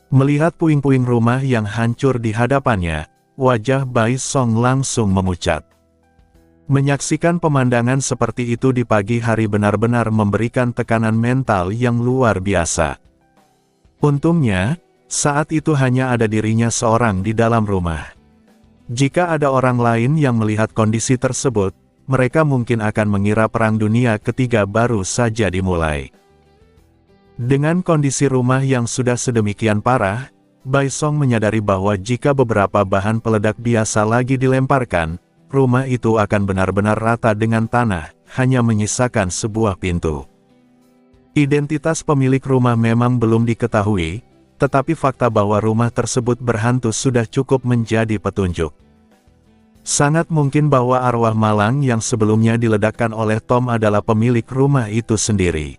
Melihat puing-puing rumah yang hancur di hadapannya, wajah Bai Song langsung memucat. Menyaksikan pemandangan seperti itu di pagi hari benar-benar memberikan tekanan mental yang luar biasa. Untungnya, saat itu hanya ada dirinya seorang di dalam rumah. Jika ada orang lain yang melihat kondisi tersebut, mereka mungkin akan mengira Perang Dunia Ketiga baru saja dimulai. Dengan kondisi rumah yang sudah sedemikian parah, Bai Song menyadari bahwa jika beberapa bahan peledak biasa lagi dilemparkan, rumah itu akan benar-benar rata dengan tanah, hanya menyisakan sebuah pintu. Identitas pemilik rumah memang belum diketahui, tetapi fakta bahwa rumah tersebut berhantu sudah cukup menjadi petunjuk. Sangat mungkin bahwa arwah malang yang sebelumnya diledakkan oleh Tom adalah pemilik rumah itu sendiri.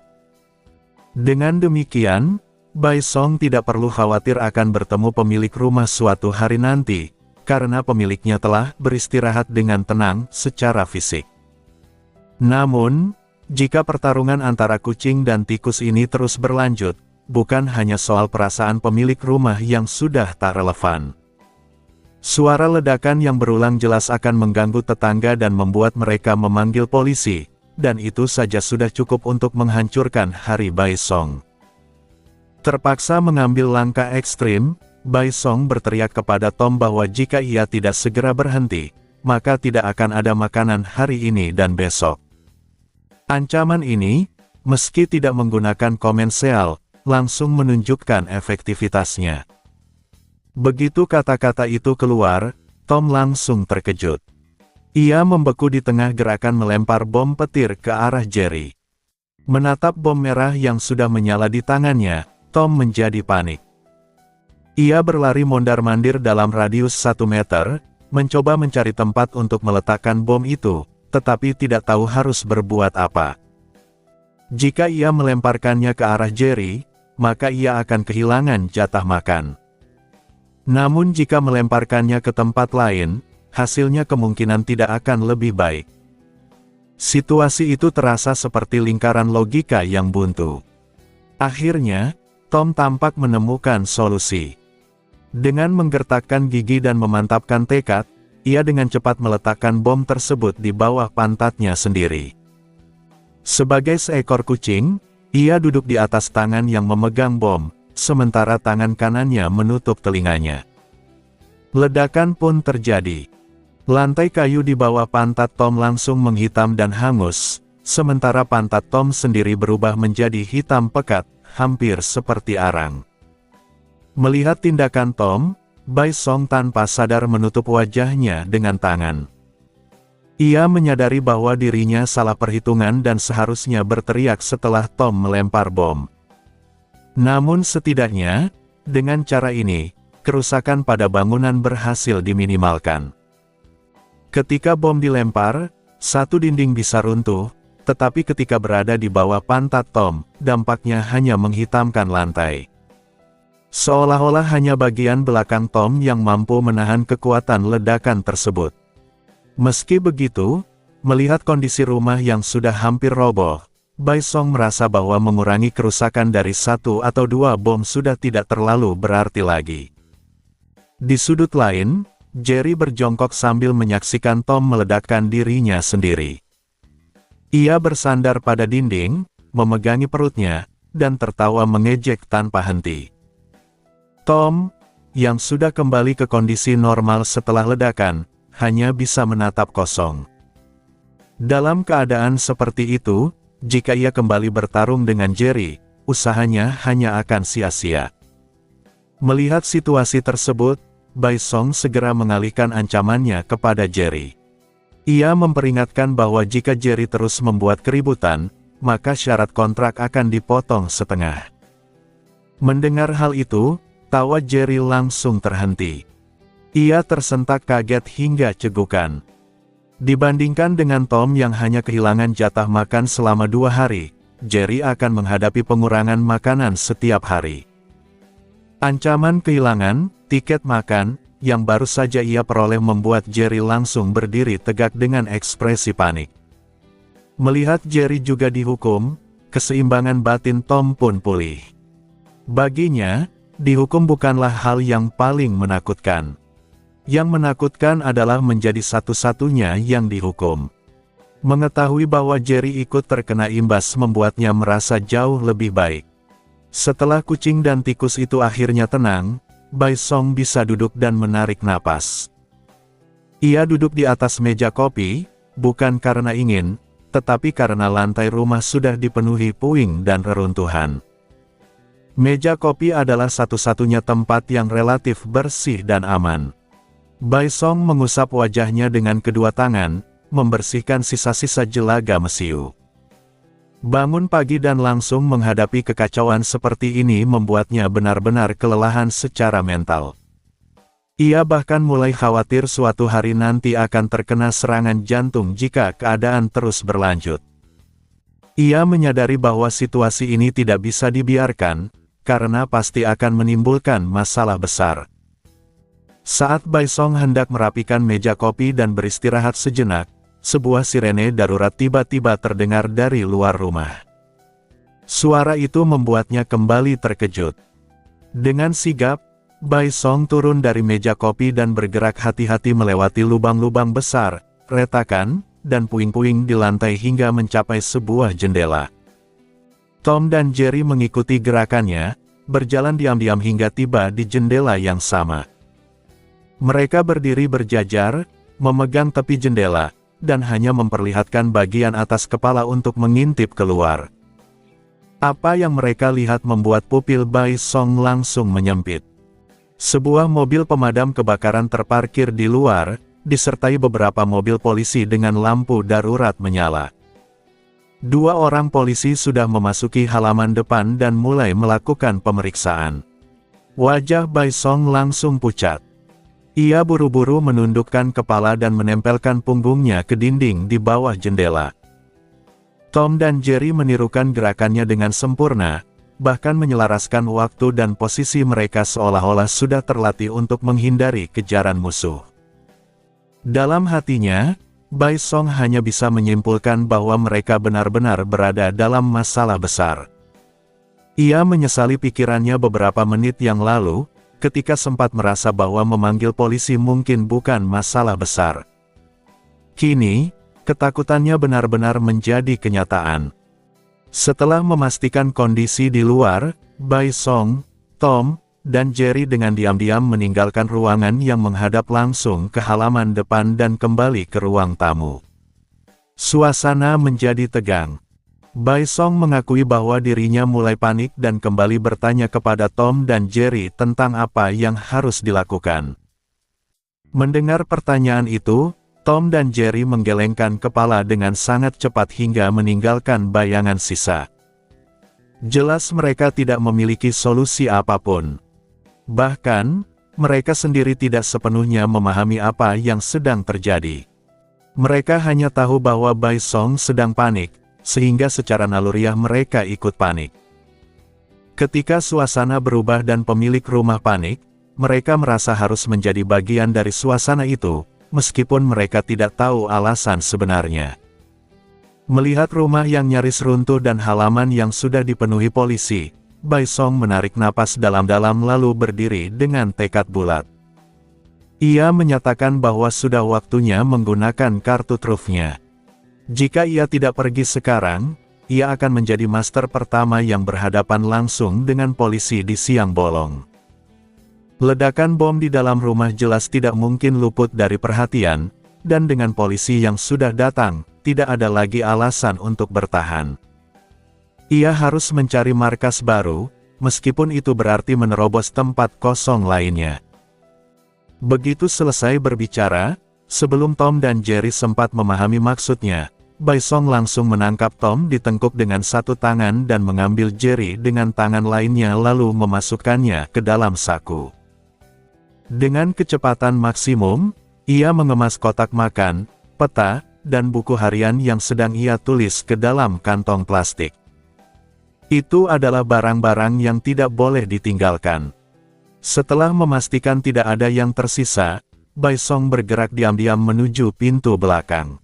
Dengan demikian, Bai Song tidak perlu khawatir akan bertemu pemilik rumah suatu hari nanti, karena pemiliknya telah beristirahat dengan tenang secara fisik. Namun, jika pertarungan antara kucing dan tikus ini terus berlanjut, bukan hanya soal perasaan pemilik rumah yang sudah tak relevan. Suara ledakan yang berulang jelas akan mengganggu tetangga dan membuat mereka memanggil polisi, dan itu saja sudah cukup untuk menghancurkan hari Bai Song. Terpaksa mengambil langkah ekstrim, Bai Song berteriak kepada Tom bahwa jika ia tidak segera berhenti, maka tidak akan ada makanan hari ini dan besok. Ancaman ini, meski tidak menggunakan komensial, langsung menunjukkan efektivitasnya. Begitu kata-kata itu keluar, Tom langsung terkejut. Ia membeku di tengah gerakan melempar bom petir ke arah Jerry. Menatap bom merah yang sudah menyala di tangannya, Tom menjadi panik. Ia berlari mondar-mandir dalam radius 1 meter, mencoba mencari tempat untuk meletakkan bom itu, tetapi tidak tahu harus berbuat apa. Jika ia melemparkannya ke arah Jerry, maka ia akan kehilangan jatah makan. Namun jika melemparkannya ke tempat lain, hasilnya kemungkinan tidak akan lebih baik. Situasi itu terasa seperti lingkaran logika yang buntu. Akhirnya, Tom tampak menemukan solusi. Dengan menggertakkan gigi dan memantapkan tekad, ia dengan cepat meletakkan bom tersebut di bawah pantatnya sendiri. Sebagai seekor kucing, ia duduk di atas tangan yang memegang bom, sementara tangan kanannya menutup telinganya. Ledakan pun terjadi. Lantai kayu di bawah pantat Tom langsung menghitam dan hangus, sementara pantat Tom sendiri berubah menjadi hitam pekat, hampir seperti arang. Melihat tindakan Tom, Bai Song tanpa sadar menutup wajahnya dengan tangan. Ia menyadari bahwa dirinya salah perhitungan dan seharusnya berteriak setelah Tom melempar bom. Namun setidaknya, dengan cara ini, kerusakan pada bangunan berhasil diminimalkan. Ketika bom dilempar, satu dinding bisa runtuh, tetapi ketika berada di bawah pantat Tom, dampaknya hanya menghitamkan lantai. Seolah-olah hanya bagian belakang Tom yang mampu menahan kekuatan ledakan tersebut. Meski begitu, melihat kondisi rumah yang sudah hampir roboh, Bai Song merasa bahwa mengurangi kerusakan dari 1 atau 2 bom sudah tidak terlalu berarti lagi. Di sudut lain, Jerry berjongkok sambil menyaksikan Tom meledakkan dirinya sendiri. Ia bersandar pada dinding, memegangi perutnya, dan tertawa mengejek tanpa henti. Tom, yang sudah kembali ke kondisi normal setelah ledakan, hanya bisa menatap kosong. Dalam keadaan seperti itu, jika ia kembali bertarung dengan Jerry, usahanya hanya akan sia-sia. Melihat situasi tersebut, Bai Song segera mengalihkan ancamannya kepada Jerry. Ia memperingatkan bahwa jika Jerry terus membuat keributan, maka syarat kontrak akan dipotong setengah. Mendengar hal itu, tawa Jerry langsung terhenti. Ia tersentak kaget hingga cegukan. Dibandingkan dengan Tom yang hanya kehilangan jatah makan selama 2 hari, Jerry akan menghadapi pengurangan makanan setiap hari. Ancaman kehilangan tiket makan yang baru saja ia peroleh membuat Jerry langsung berdiri tegak dengan ekspresi panik. Melihat Jerry juga dihukum, keseimbangan batin Tom pun pulih. Baginya, dihukum bukanlah hal yang paling menakutkan. Yang menakutkan adalah menjadi satu-satunya yang dihukum. Mengetahui bahwa Jerry ikut terkena imbas membuatnya merasa jauh lebih baik. Setelah kucing dan tikus itu akhirnya tenang, Bai Song bisa duduk dan menarik napas. Ia duduk di atas meja kopi, bukan karena ingin, tetapi karena lantai rumah sudah dipenuhi puing dan reruntuhan. Meja kopi adalah satu-satunya tempat yang relatif bersih dan aman. Bai Song mengusap wajahnya dengan kedua tangan, membersihkan sisa-sisa jelaga mesiu. Bangun pagi dan langsung menghadapi kekacauan seperti ini membuatnya benar-benar kelelahan secara mental. Ia bahkan mulai khawatir suatu hari nanti akan terkena serangan jantung jika keadaan terus berlanjut. Ia menyadari bahwa situasi ini tidak bisa dibiarkan, karena pasti akan menimbulkan masalah besar. Saat Bai Song hendak merapikan meja kopi dan beristirahat sejenak, sebuah sirene darurat tiba-tiba terdengar dari luar rumah. Suara itu membuatnya kembali terkejut. Dengan sigap, Bai Song turun dari meja kopi dan bergerak hati-hati melewati lubang-lubang besar, retakan, dan puing-puing di lantai hingga mencapai sebuah jendela. Tom dan Jerry mengikuti gerakannya, berjalan diam-diam hingga tiba di jendela yang sama. Mereka berdiri berjajar, memegang tepi jendela, dan hanya memperlihatkan bagian atas kepala untuk mengintip keluar. Apa yang mereka lihat membuat pupil Bai Song langsung menyempit. Sebuah mobil pemadam kebakaran terparkir di luar, disertai beberapa mobil polisi dengan lampu darurat menyala. Dua orang polisi sudah memasuki halaman depan dan mulai melakukan pemeriksaan. Wajah Bai Song langsung pucat. Ia buru-buru menundukkan kepala dan menempelkan punggungnya ke dinding di bawah jendela. Tom dan Jerry menirukan gerakannya dengan sempurna, bahkan menyelaraskan waktu dan posisi mereka seolah-olah sudah terlatih untuk menghindari kejaran musuh. Dalam hatinya, Bai Song hanya bisa menyimpulkan bahwa mereka benar-benar berada dalam masalah besar. Ia menyesali pikirannya beberapa menit yang lalu, ketika sempat merasa bahwa memanggil polisi mungkin bukan masalah besar. Kini, ketakutannya benar-benar menjadi kenyataan. Setelah memastikan kondisi di luar, Bai Song, Tom, dan Jerry dengan diam-diam meninggalkan ruangan yang menghadap langsung ke halaman depan dan kembali ke ruang tamu. Suasana menjadi tegang. Bai Song mengakui bahwa dirinya mulai panik dan kembali bertanya kepada Tom dan Jerry tentang apa yang harus dilakukan. Mendengar pertanyaan itu, Tom dan Jerry menggelengkan kepala dengan sangat cepat hingga meninggalkan bayangan sisa. Jelas mereka tidak memiliki solusi apapun. Bahkan, mereka sendiri tidak sepenuhnya memahami apa yang sedang terjadi. Mereka hanya tahu bahwa Bai Song sedang panik, sehingga secara naluriah mereka ikut panik. Ketika suasana berubah dan pemilik rumah panik, mereka merasa harus menjadi bagian dari suasana itu, meskipun mereka tidak tahu alasan sebenarnya. Melihat rumah yang nyaris runtuh dan halaman yang sudah dipenuhi polisi, Bai Song menarik napas dalam-dalam lalu berdiri dengan tekad bulat. Ia menyatakan bahwa sudah waktunya menggunakan kartu trufnya. Jika ia tidak pergi sekarang, ia akan menjadi master pertama yang berhadapan langsung dengan polisi di siang bolong. Ledakan bom di dalam rumah jelas tidak mungkin luput dari perhatian, dan dengan polisi yang sudah datang, tidak ada lagi alasan untuk bertahan. Ia harus mencari markas baru, meskipun itu berarti menerobos tempat kosong lainnya. Begitu selesai berbicara, sebelum Tom dan Jerry sempat memahami maksudnya, Bai Song langsung menangkap Tom di tengkuk dengan satu tangan dan mengambil Jerry dengan tangan lainnya lalu memasukkannya ke dalam saku. Dengan kecepatan maksimum, ia mengemas kotak makan, peta, dan buku harian yang sedang ia tulis ke dalam kantong plastik. Itu adalah barang-barang yang tidak boleh ditinggalkan. Setelah memastikan tidak ada yang tersisa, Bai Song bergerak diam-diam menuju pintu belakang.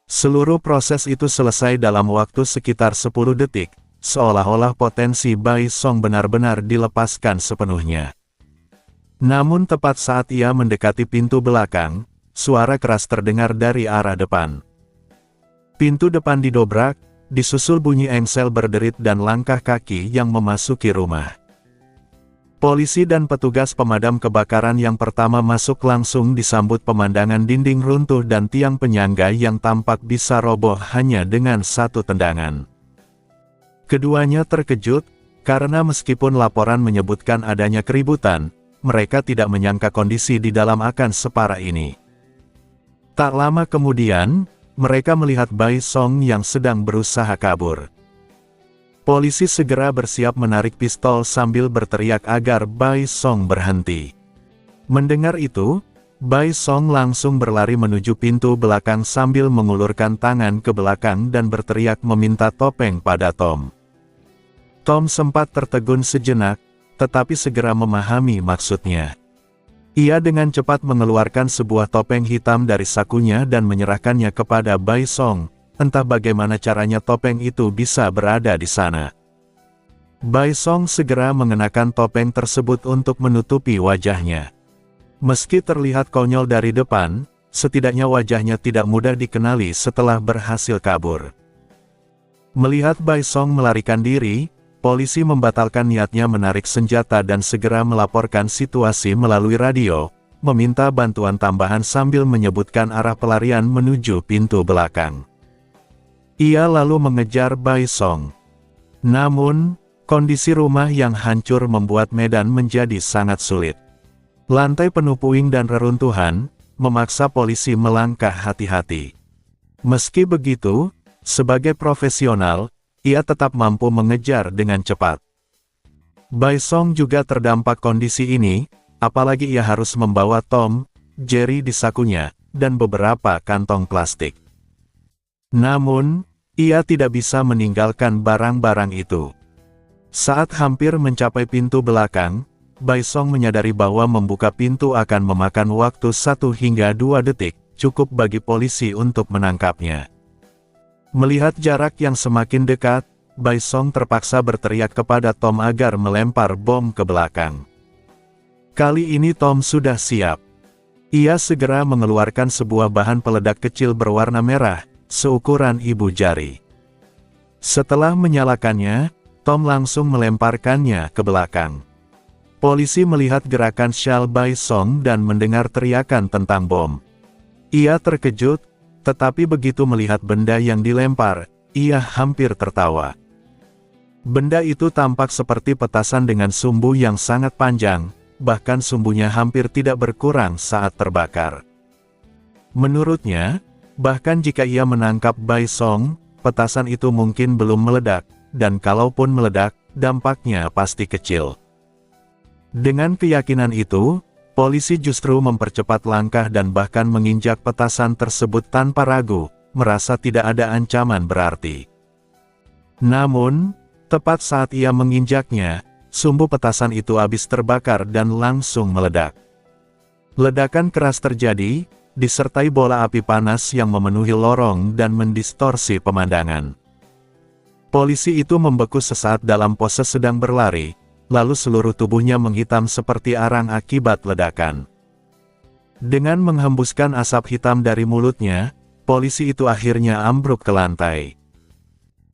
Seluruh proses itu selesai dalam waktu sekitar 10 detik, seolah-olah potensi Bai Song benar-benar dilepaskan sepenuhnya. Namun tepat saat ia mendekati pintu belakang, suara keras terdengar dari arah depan. Pintu depan didobrak, disusul bunyi engsel berderit dan langkah kaki yang memasuki rumah. Polisi dan petugas pemadam kebakaran yang pertama masuk langsung disambut pemandangan dinding runtuh dan tiang penyangga yang tampak bisa roboh hanya dengan satu tendangan. Keduanya terkejut, karena meskipun laporan menyebutkan adanya keributan, mereka tidak menyangka kondisi di dalam akan separah ini. Tak lama kemudian, mereka melihat Bai Song yang sedang berusaha kabur. Polisi segera bersiap menarik pistol sambil berteriak agar Bai Song berhenti. Mendengar itu, Bai Song langsung berlari menuju pintu belakang sambil mengulurkan tangan ke belakang dan berteriak meminta topeng pada Tom. Tom sempat tertegun sejenak, tetapi segera memahami maksudnya. Ia dengan cepat mengeluarkan sebuah topeng hitam dari sakunya dan menyerahkannya kepada Bai Song. Entah bagaimana caranya topeng itu bisa berada di sana. Bai Song segera mengenakan topeng tersebut untuk menutupi wajahnya. Meski terlihat konyol dari depan, setidaknya wajahnya tidak mudah dikenali setelah berhasil kabur. Melihat Bai Song melarikan diri, polisi membatalkan niatnya menarik senjata dan segera melaporkan situasi melalui radio, meminta bantuan tambahan sambil menyebutkan arah pelarian menuju pintu belakang. Ia lalu mengejar Bai Song. Namun, kondisi rumah yang hancur membuat medan menjadi sangat sulit. Lantai penuh puing dan reruntuhan, memaksa polisi melangkah hati-hati. Meski begitu, sebagai profesional, ia tetap mampu mengejar dengan cepat. Bai Song juga terdampak kondisi ini, apalagi ia harus membawa Tom, Jerry di sakunya, dan beberapa kantong plastik. Namun, ia tidak bisa meninggalkan barang-barang itu. Saat hampir mencapai pintu belakang, Bai Song menyadari bahwa membuka pintu akan memakan waktu 1 hingga 2 detik, cukup bagi polisi untuk menangkapnya. Melihat jarak yang semakin dekat, Bai Song terpaksa berteriak kepada Tom agar melempar bom ke belakang. Kali ini Tom sudah siap. Ia segera mengeluarkan sebuah bahan peledak kecil berwarna merah, seukuran ibu jari. Setelah menyalakannya, Tom langsung melemparkannya ke belakang. Polisi melihat gerakan syal Bai Song dan mendengar teriakan tentang bom. Ia terkejut, tetapi begitu melihat benda yang dilempar, ia hampir tertawa. Benda itu tampak seperti petasan dengan sumbu yang sangat panjang, bahkan sumbunya hampir tidak berkurang saat terbakar. Menurutnya, bahkan jika ia menangkap Bai Song, petasan itu mungkin belum meledak, dan kalaupun meledak, dampaknya pasti kecil. Dengan keyakinan itu, polisi justru mempercepat langkah dan bahkan menginjak petasan tersebut tanpa ragu, merasa tidak ada ancaman berarti. Namun, tepat saat ia menginjaknya, sumbu petasan itu habis terbakar dan langsung meledak. Ledakan keras terjadi, disertai bola api panas yang memenuhi lorong dan mendistorsi pemandangan. Polisi itu membeku sesaat dalam pose sedang berlari, lalu seluruh tubuhnya menghitam seperti arang akibat ledakan. Dengan menghembuskan asap hitam dari mulutnya, polisi itu akhirnya ambruk ke lantai.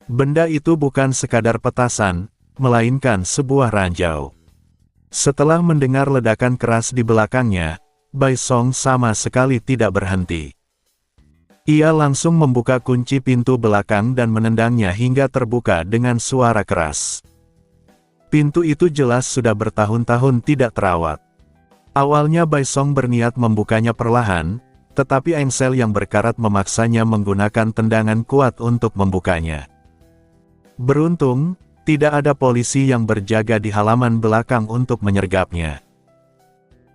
Benda itu bukan sekadar petasan, melainkan sebuah ranjau. Setelah mendengar ledakan keras di belakangnya, Bai Song sama sekali tidak berhenti. Ia langsung membuka kunci pintu belakang dan menendangnya hingga terbuka dengan suara keras. Pintu itu jelas sudah bertahun-tahun tidak terawat. Awalnya Bai Song berniat membukanya perlahan, tetapi engsel yang berkarat memaksanya menggunakan tendangan kuat untuk membukanya. Beruntung, tidak ada polisi yang berjaga di halaman belakang untuk menyergapnya.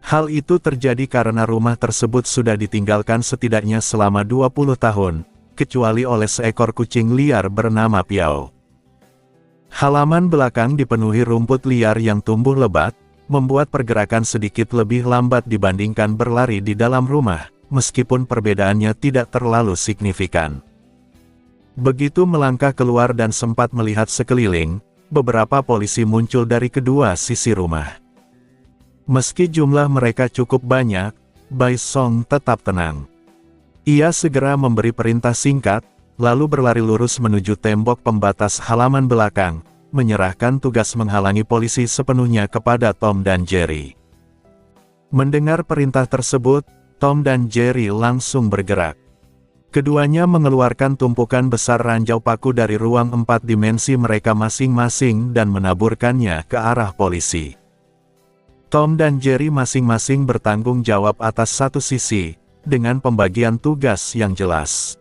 Hal itu terjadi karena rumah tersebut sudah ditinggalkan setidaknya selama 20 tahun, kecuali oleh seekor kucing liar bernama Piao. Halaman belakang dipenuhi rumput liar yang tumbuh lebat, membuat pergerakan sedikit lebih lambat dibandingkan berlari di dalam rumah, meskipun perbedaannya tidak terlalu signifikan. Begitu melangkah keluar dan sempat melihat sekeliling, beberapa polisi muncul dari kedua sisi rumah. Meski jumlah mereka cukup banyak, Bai Song tetap tenang. Ia segera memberi perintah singkat, lalu berlari lurus menuju tembok pembatas halaman belakang, menyerahkan tugas menghalangi polisi sepenuhnya kepada Tom dan Jerry. Mendengar perintah tersebut, Tom dan Jerry langsung bergerak. Keduanya mengeluarkan tumpukan besar ranjau paku dari ruang 4 dimensi mereka masing-masing dan menaburkannya ke arah polisi. Tom dan Jerry masing-masing bertanggung jawab atas satu sisi, dengan pembagian tugas yang jelas.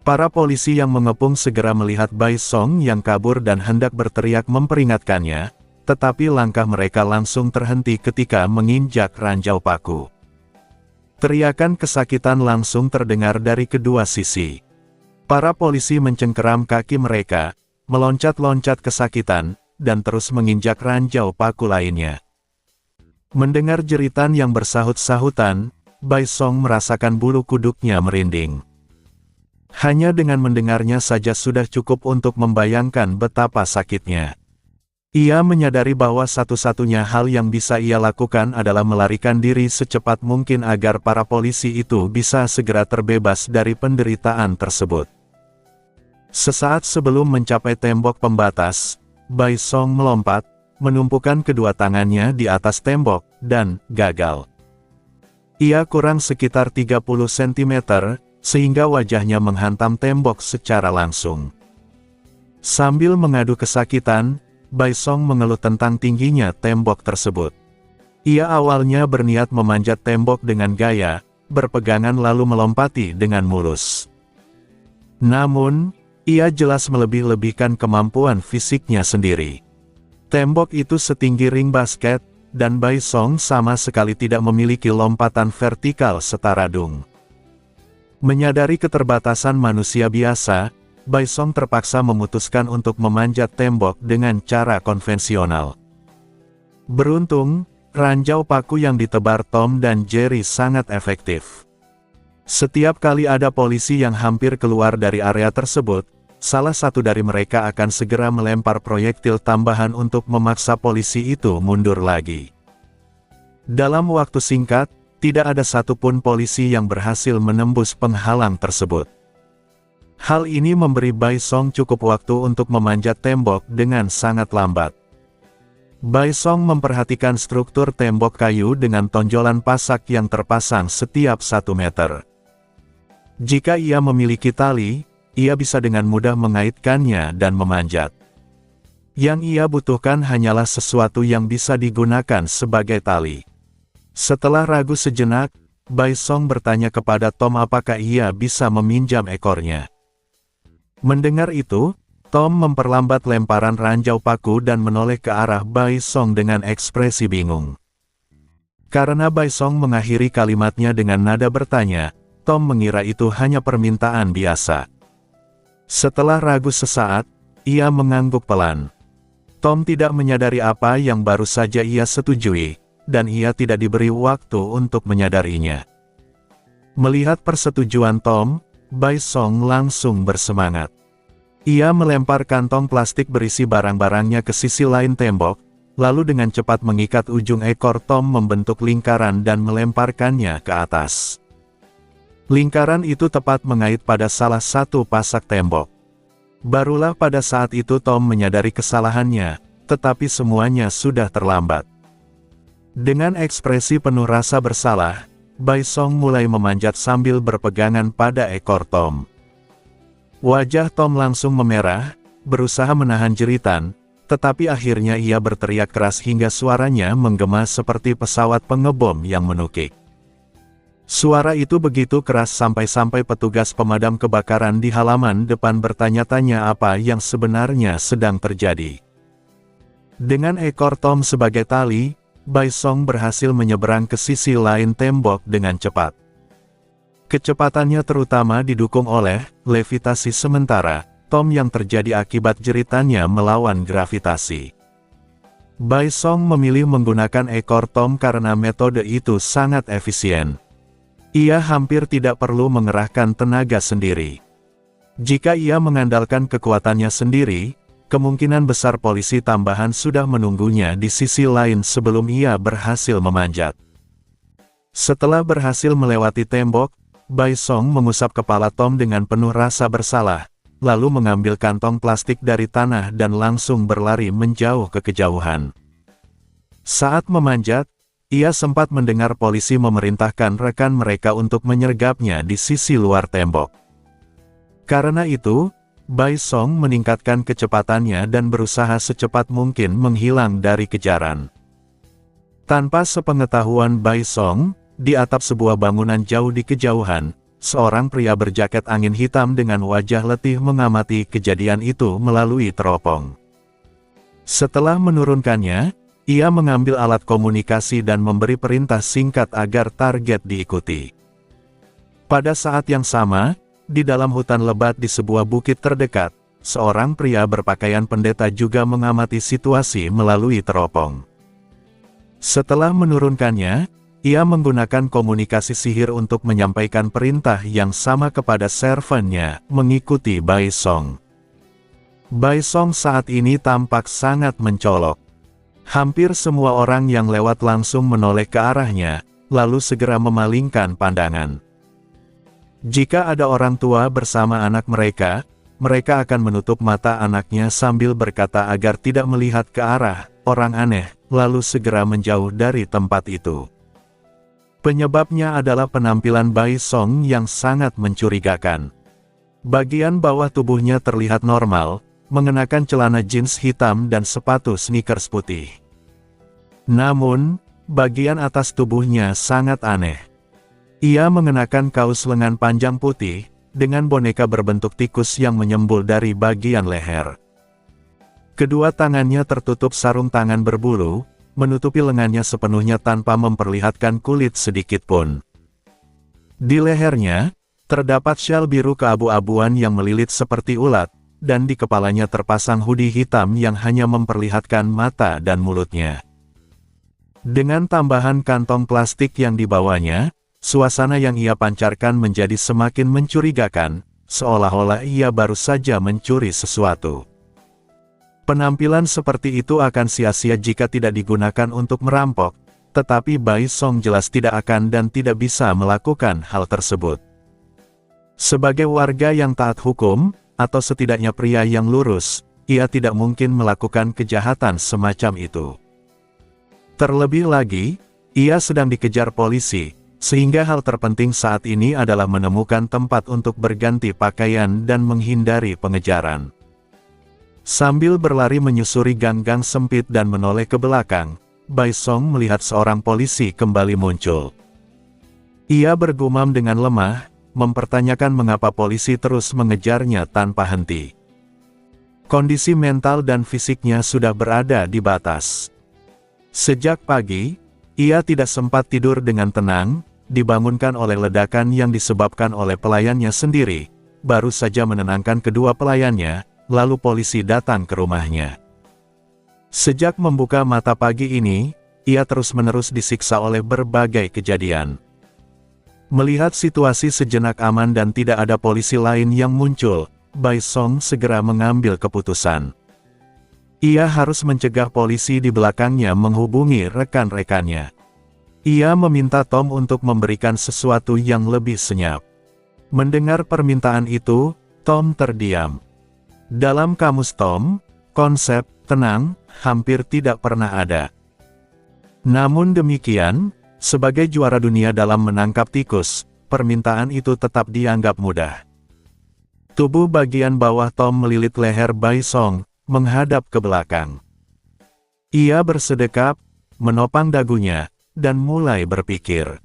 Para polisi yang mengepung segera melihat Bai Song yang kabur dan hendak berteriak memperingatkannya, tetapi langkah mereka langsung terhenti ketika menginjak ranjau paku. Teriakan kesakitan langsung terdengar dari kedua sisi. Para polisi mencengkeram kaki mereka, meloncat-loncat kesakitan, dan terus menginjak ranjau paku lainnya. Mendengar jeritan yang bersahut-sahutan, Bai Song merasakan bulu kuduknya merinding. Hanya dengan mendengarnya saja sudah cukup untuk membayangkan betapa sakitnya. Ia menyadari bahwa satu-satunya hal yang bisa ia lakukan adalah melarikan diri secepat mungkin agar para polisi itu bisa segera terbebas dari penderitaan tersebut. Sesaat sebelum mencapai tembok pembatas, Bai Song melompat, menumpukan kedua tangannya di atas tembok, dan gagal. Ia kurang sekitar 30 cm, sehingga wajahnya menghantam tembok secara langsung. Sambil mengadu kesakitan, Bai Song mengeluh tentang tingginya tembok tersebut. Ia awalnya berniat memanjat tembok dengan gaya, berpegangan lalu melompati dengan mulus. Namun, ia jelas melebih-lebihkan kemampuan fisiknya sendiri. Tembok itu setinggi ring basket, dan Bai Song sama sekali tidak memiliki lompatan vertikal setara dung. Menyadari keterbatasan manusia biasa, Bai Song terpaksa memutuskan untuk memanjat tembok dengan cara konvensional. Beruntung, ranjau paku yang ditebar Tom dan Jerry sangat efektif. Setiap kali ada polisi yang hampir keluar dari area tersebut, salah satu dari mereka akan segera melempar proyektil tambahan untuk memaksa polisi itu mundur lagi. Dalam waktu singkat, tidak ada satupun polisi yang berhasil menembus penghalang tersebut. Hal ini memberi Bai Song cukup waktu untuk memanjat tembok dengan sangat lambat. Bai Song memperhatikan struktur tembok kayu dengan tonjolan pasak yang terpasang setiap 1 meter. Jika ia memiliki tali, ia bisa dengan mudah mengaitkannya dan memanjat. Yang ia butuhkan hanyalah sesuatu yang bisa digunakan sebagai tali. Setelah ragu sejenak, Bai Song bertanya kepada Tom apakah ia bisa meminjam ekornya. Mendengar itu, Tom memperlambat lemparan ranjau paku dan menoleh ke arah Bai Song dengan ekspresi bingung. Karena Bai Song mengakhiri kalimatnya dengan nada bertanya, Tom mengira itu hanya permintaan biasa. Setelah ragu sesaat, ia mengangguk pelan. Tom tidak menyadari apa yang baru saja ia setujui, dan ia tidak diberi waktu untuk menyadarinya. Melihat persetujuan Tom, Bai Song langsung bersemangat. Ia melempar kantong plastik berisi barang-barangnya ke sisi lain tembok, lalu dengan cepat mengikat ujung ekor Tom membentuk lingkaran dan melemparkannya ke atas. Lingkaran itu tepat mengait pada salah satu pasak tembok. Barulah pada saat itu Tom menyadari kesalahannya, tetapi semuanya sudah terlambat. Dengan ekspresi penuh rasa bersalah, Bai Song mulai memanjat sambil berpegangan pada ekor Tom. Wajah Tom langsung memerah, berusaha menahan jeritan, tetapi akhirnya ia berteriak keras hingga suaranya menggema seperti pesawat pengebom yang menukik. Suara itu begitu keras sampai-sampai petugas pemadam kebakaran di halaman depan bertanya-tanya apa yang sebenarnya sedang terjadi. Dengan ekor Tom sebagai tali, Bai Song berhasil menyeberang ke sisi lain tembok dengan cepat. Kecepatannya terutama didukung oleh levitasi sementara, Tom yang terjadi akibat jeritannya melawan gravitasi. Bai Song memilih menggunakan ekor Tom karena metode itu sangat efisien. Ia hampir tidak perlu mengerahkan tenaga sendiri. Jika ia mengandalkan kekuatannya sendiri, kemungkinan besar polisi tambahan sudah menunggunya di sisi lain sebelum ia berhasil memanjat. Setelah berhasil melewati tembok, Bai Song mengusap kepala Tom dengan penuh rasa bersalah, lalu mengambil kantong plastik dari tanah dan langsung berlari menjauh ke kejauhan. Saat memanjat, ia sempat mendengar polisi memerintahkan rekan mereka untuk menyergapnya di sisi luar tembok. Karena itu, Bai Song meningkatkan kecepatannya dan berusaha secepat mungkin menghilang dari kejaran. Tanpa sepengetahuan Bai Song, di atap sebuah bangunan jauh di kejauhan, seorang pria berjaket angin hitam dengan wajah letih mengamati kejadian itu melalui teropong. Setelah menurunkannya, ia mengambil alat komunikasi dan memberi perintah singkat agar target diikuti. Pada saat yang sama, di dalam hutan lebat di sebuah bukit terdekat, seorang pria berpakaian pendeta juga mengamati situasi melalui teropong. Setelah menurunkannya, ia menggunakan komunikasi sihir untuk menyampaikan perintah yang sama kepada servannya, mengikuti Bai Song. Bai Song saat ini tampak sangat mencolok. Hampir semua orang yang lewat langsung menoleh ke arahnya, lalu segera memalingkan pandangan. Jika ada orang tua bersama anak mereka, mereka akan menutup mata anaknya sambil berkata agar tidak melihat ke arah orang aneh, lalu segera menjauh dari tempat itu. Penyebabnya adalah penampilan Bai Song yang sangat mencurigakan. Bagian bawah tubuhnya terlihat normal, mengenakan celana jeans hitam dan sepatu sneakers putih. Namun, bagian atas tubuhnya sangat aneh. Ia mengenakan kaos lengan panjang putih, dengan boneka berbentuk tikus yang menyembul dari bagian leher. Kedua tangannya tertutup sarung tangan berbulu, menutupi lengannya sepenuhnya tanpa memperlihatkan kulit sedikit pun. Di lehernya, terdapat syal biru keabu-abuan yang melilit seperti ulat, dan di kepalanya terpasang hoodie hitam yang hanya memperlihatkan mata dan mulutnya. Dengan tambahan kantong plastik yang dibawanya, suasana yang ia pancarkan menjadi semakin mencurigakan, seolah-olah ia baru saja mencuri sesuatu. Penampilan seperti itu akan sia-sia jika tidak digunakan untuk merampok, tetapi Bai Song jelas tidak akan dan tidak bisa melakukan hal tersebut. Sebagai warga yang taat hukum, atau setidaknya pria yang lurus, ia tidak mungkin melakukan kejahatan semacam itu. Terlebih lagi, ia sedang dikejar polisi, sehingga hal terpenting saat ini adalah menemukan tempat untuk berganti pakaian dan menghindari pengejaran. Sambil berlari menyusuri gang-gang sempit dan menoleh ke belakang, Bai Song melihat seorang polisi kembali muncul. Ia bergumam dengan lemah, mempertanyakan mengapa polisi terus mengejarnya tanpa henti. Kondisi mental dan fisiknya sudah berada di batas. Sejak pagi, ia tidak sempat tidur dengan tenang, dibangunkan oleh ledakan yang disebabkan oleh pelayannya sendiri, baru saja menenangkan kedua pelayannya, lalu polisi datang ke rumahnya. Sejak membuka mata pagi ini, ia terus-menerus disiksa oleh berbagai kejadian. Melihat situasi sejenak aman dan tidak ada polisi lain yang muncul, Bai Song segera mengambil keputusan. Ia harus mencegah polisi di belakangnya menghubungi rekan-rekannya. Ia meminta Tom untuk memberikan sesuatu yang lebih senyap. Mendengar permintaan itu, Tom terdiam. Dalam kamus Tom, konsep tenang hampir tidak pernah ada. Namun demikian, sebagai juara dunia dalam menangkap tikus, permintaan itu tetap dianggap mudah. Tubuh bagian bawah Tom melilit leher Bai Song, menghadap ke belakang. Ia bersedekap, menopang dagunya, dan mulai berpikir.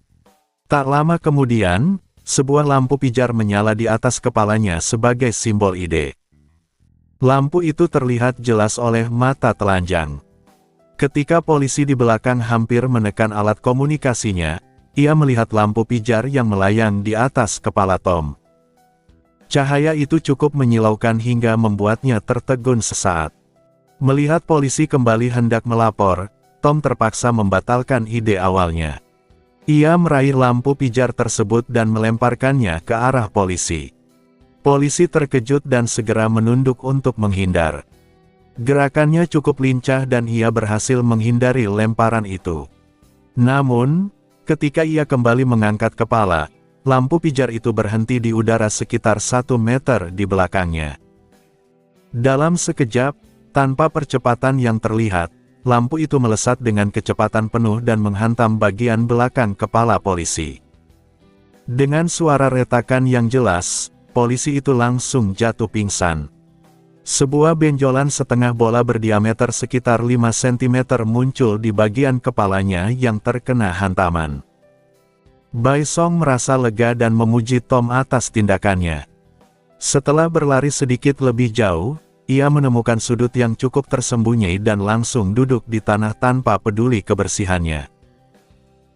Tak lama kemudian, sebuah lampu pijar menyala di atas kepalanya sebagai simbol ide. Lampu itu terlihat jelas oleh mata telanjang. Ketika polisi di belakang hampir menekan alat komunikasinya, ia melihat lampu pijar yang melayang di atas kepala Tom. Cahaya itu cukup menyilaukan hingga membuatnya tertegun sesaat. Melihat polisi kembali hendak melapor, Tom terpaksa membatalkan ide awalnya. Ia meraih lampu pijar tersebut dan melemparkannya ke arah polisi. Polisi terkejut dan segera menunduk untuk menghindar. Gerakannya cukup lincah dan ia berhasil menghindari lemparan itu. Namun, ketika ia kembali mengangkat kepala, lampu pijar itu berhenti di udara sekitar 1 meter di belakangnya. Dalam sekejap, tanpa percepatan yang terlihat, lampu itu melesat dengan kecepatan penuh dan menghantam bagian belakang kepala polisi. Dengan suara retakan yang jelas, polisi itu langsung jatuh pingsan. Sebuah benjolan setengah bola berdiameter sekitar 5 cm muncul di bagian kepalanya yang terkena hantaman. Bai Song merasa lega dan memuji Tom atas tindakannya. Setelah berlari sedikit lebih jauh, ia menemukan sudut yang cukup tersembunyi dan langsung duduk di tanah tanpa peduli kebersihannya.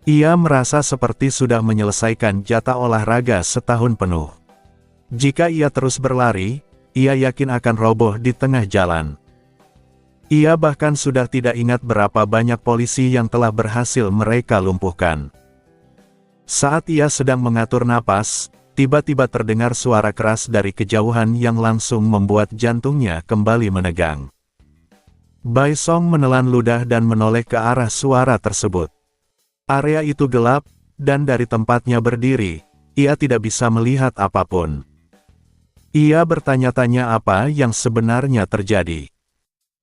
Ia merasa seperti sudah menyelesaikan jatah olahraga setahun penuh. Jika ia terus berlari, ia yakin akan roboh di tengah jalan. Ia bahkan sudah tidak ingat berapa banyak polisi yang telah berhasil mereka lumpuhkan. Saat ia sedang mengatur napas, tiba-tiba terdengar suara keras dari kejauhan yang langsung membuat jantungnya kembali menegang. Bai Song menelan ludah dan menoleh ke arah suara tersebut. Area itu gelap, dan dari tempatnya berdiri, ia tidak bisa melihat apapun. Ia bertanya-tanya apa yang sebenarnya terjadi.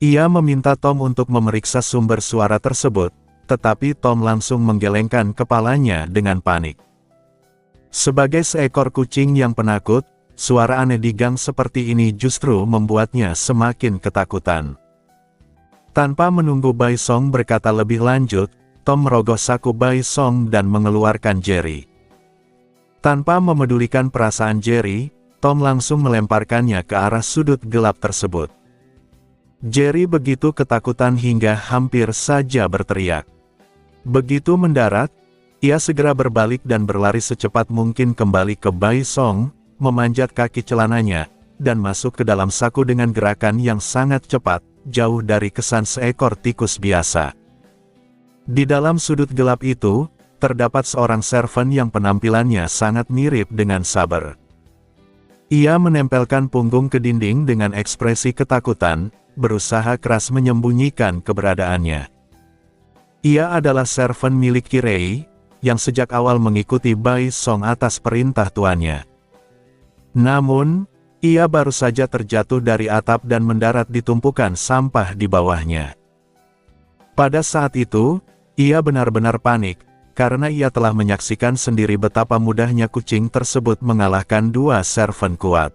Ia meminta Tom untuk memeriksa sumber suara tersebut, tetapi Tom langsung menggelengkan kepalanya dengan panik. Sebagai seekor kucing yang penakut, suara aneh di gang seperti ini justru membuatnya semakin ketakutan. Tanpa menunggu Bai Song berkata lebih lanjut, Tom merogoh saku Bai Song dan mengeluarkan jeri. Tanpa memedulikan perasaan Jerry, Tom langsung melemparkannya ke arah sudut gelap tersebut. Jerry begitu ketakutan hingga hampir saja berteriak. Begitu mendarat, ia segera berbalik dan berlari secepat mungkin kembali ke Bai Song, memanjat kaki celananya, dan masuk ke dalam saku dengan gerakan yang sangat cepat, jauh dari kesan seekor tikus biasa. Di dalam sudut gelap itu, terdapat seorang servant yang penampilannya sangat mirip dengan Saber. Ia menempelkan punggung ke dinding dengan ekspresi ketakutan, berusaha keras menyembunyikan keberadaannya. Ia adalah servant milik Kirei, yang sejak awal mengikuti Bai Song atas perintah tuannya. Namun, ia baru saja terjatuh dari atap dan mendarat di tumpukan sampah di bawahnya. Pada saat itu, ia benar-benar panik, karena ia telah menyaksikan sendiri betapa mudahnya kucing tersebut mengalahkan 2 servant kuat.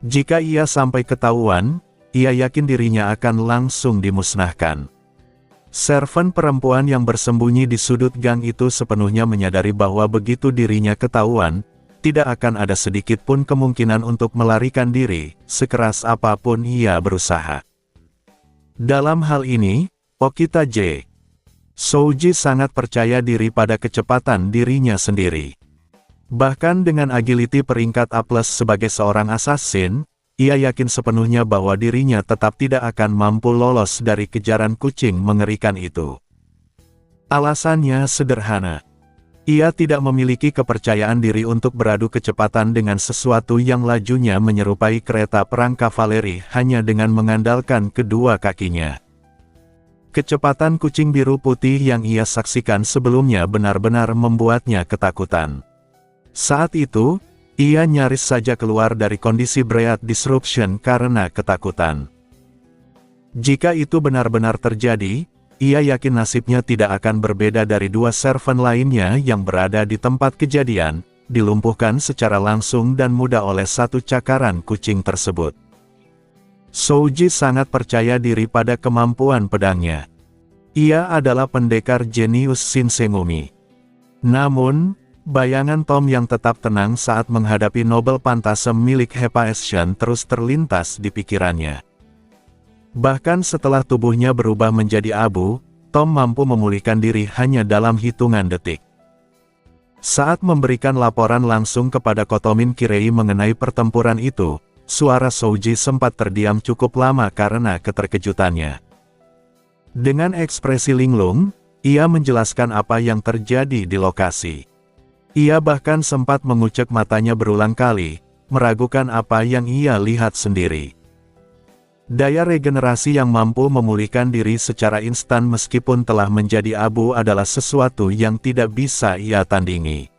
Jika ia sampai ketahuan, ia yakin dirinya akan langsung dimusnahkan. Servant perempuan yang bersembunyi di sudut gang itu sepenuhnya menyadari bahwa begitu dirinya ketahuan, tidak akan ada sedikit pun kemungkinan untuk melarikan diri, sekeras apapun ia berusaha. Dalam hal ini, Okita J. Souji sangat percaya diri pada kecepatan dirinya sendiri. Bahkan dengan agility peringkat A+ sebagai seorang assassin, ia yakin sepenuhnya bahwa dirinya tetap tidak akan mampu lolos dari kejaran kucing mengerikan itu. Alasannya sederhana. Ia tidak memiliki kepercayaan diri untuk beradu kecepatan dengan sesuatu yang lajunya menyerupai kereta perang kavaleri hanya dengan mengandalkan kedua kakinya. Kecepatan kucing biru putih yang ia saksikan sebelumnya benar-benar membuatnya ketakutan. Saat itu, ia nyaris saja keluar dari kondisi Breath Disruption karena ketakutan. Jika itu benar-benar terjadi, ia yakin nasibnya tidak akan berbeda dari 2 servant lainnya yang berada di tempat kejadian, dilumpuhkan secara langsung dan mudah oleh 1 cakaran kucing tersebut. Souji sangat percaya diri pada kemampuan pedangnya. Ia adalah pendekar jenius Shinsengumi. Namun, bayangan Tom yang tetap tenang saat menghadapi Nobel Phantasm milik Hephaestion terus terlintas di pikirannya. Bahkan setelah tubuhnya berubah menjadi abu, Tom mampu memulihkan diri hanya dalam hitungan detik. Saat memberikan laporan langsung kepada Kotomin Kirei mengenai pertempuran itu, suara Souji sempat terdiam cukup lama karena keterkejutannya. Dengan ekspresi linglung, ia menjelaskan apa yang terjadi di lokasi. Ia bahkan sempat mengucek matanya berulang kali, meragukan apa yang ia lihat sendiri. Daya regenerasi yang mampu memulihkan diri secara instan meskipun telah menjadi abu adalah sesuatu yang tidak bisa ia tandingi.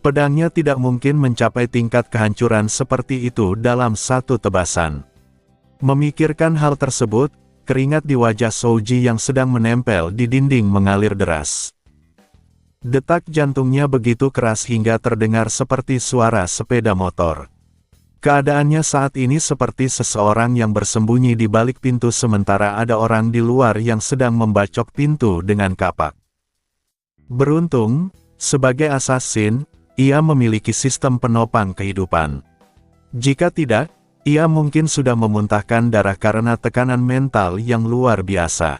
Pedangnya tidak mungkin mencapai tingkat kehancuran seperti itu dalam satu tebasan. Memikirkan hal tersebut, keringat di wajah Souji yang sedang menempel di dinding mengalir deras. Detak jantungnya begitu keras hingga terdengar seperti suara sepeda motor. Keadaannya saat ini seperti seseorang yang bersembunyi di balik pintu sementara ada orang di luar yang sedang membacok pintu dengan kapak. Beruntung, sebagai assassin, ia memiliki sistem penopang kehidupan. Jika tidak, ia mungkin sudah memuntahkan darah karena tekanan mental yang luar biasa.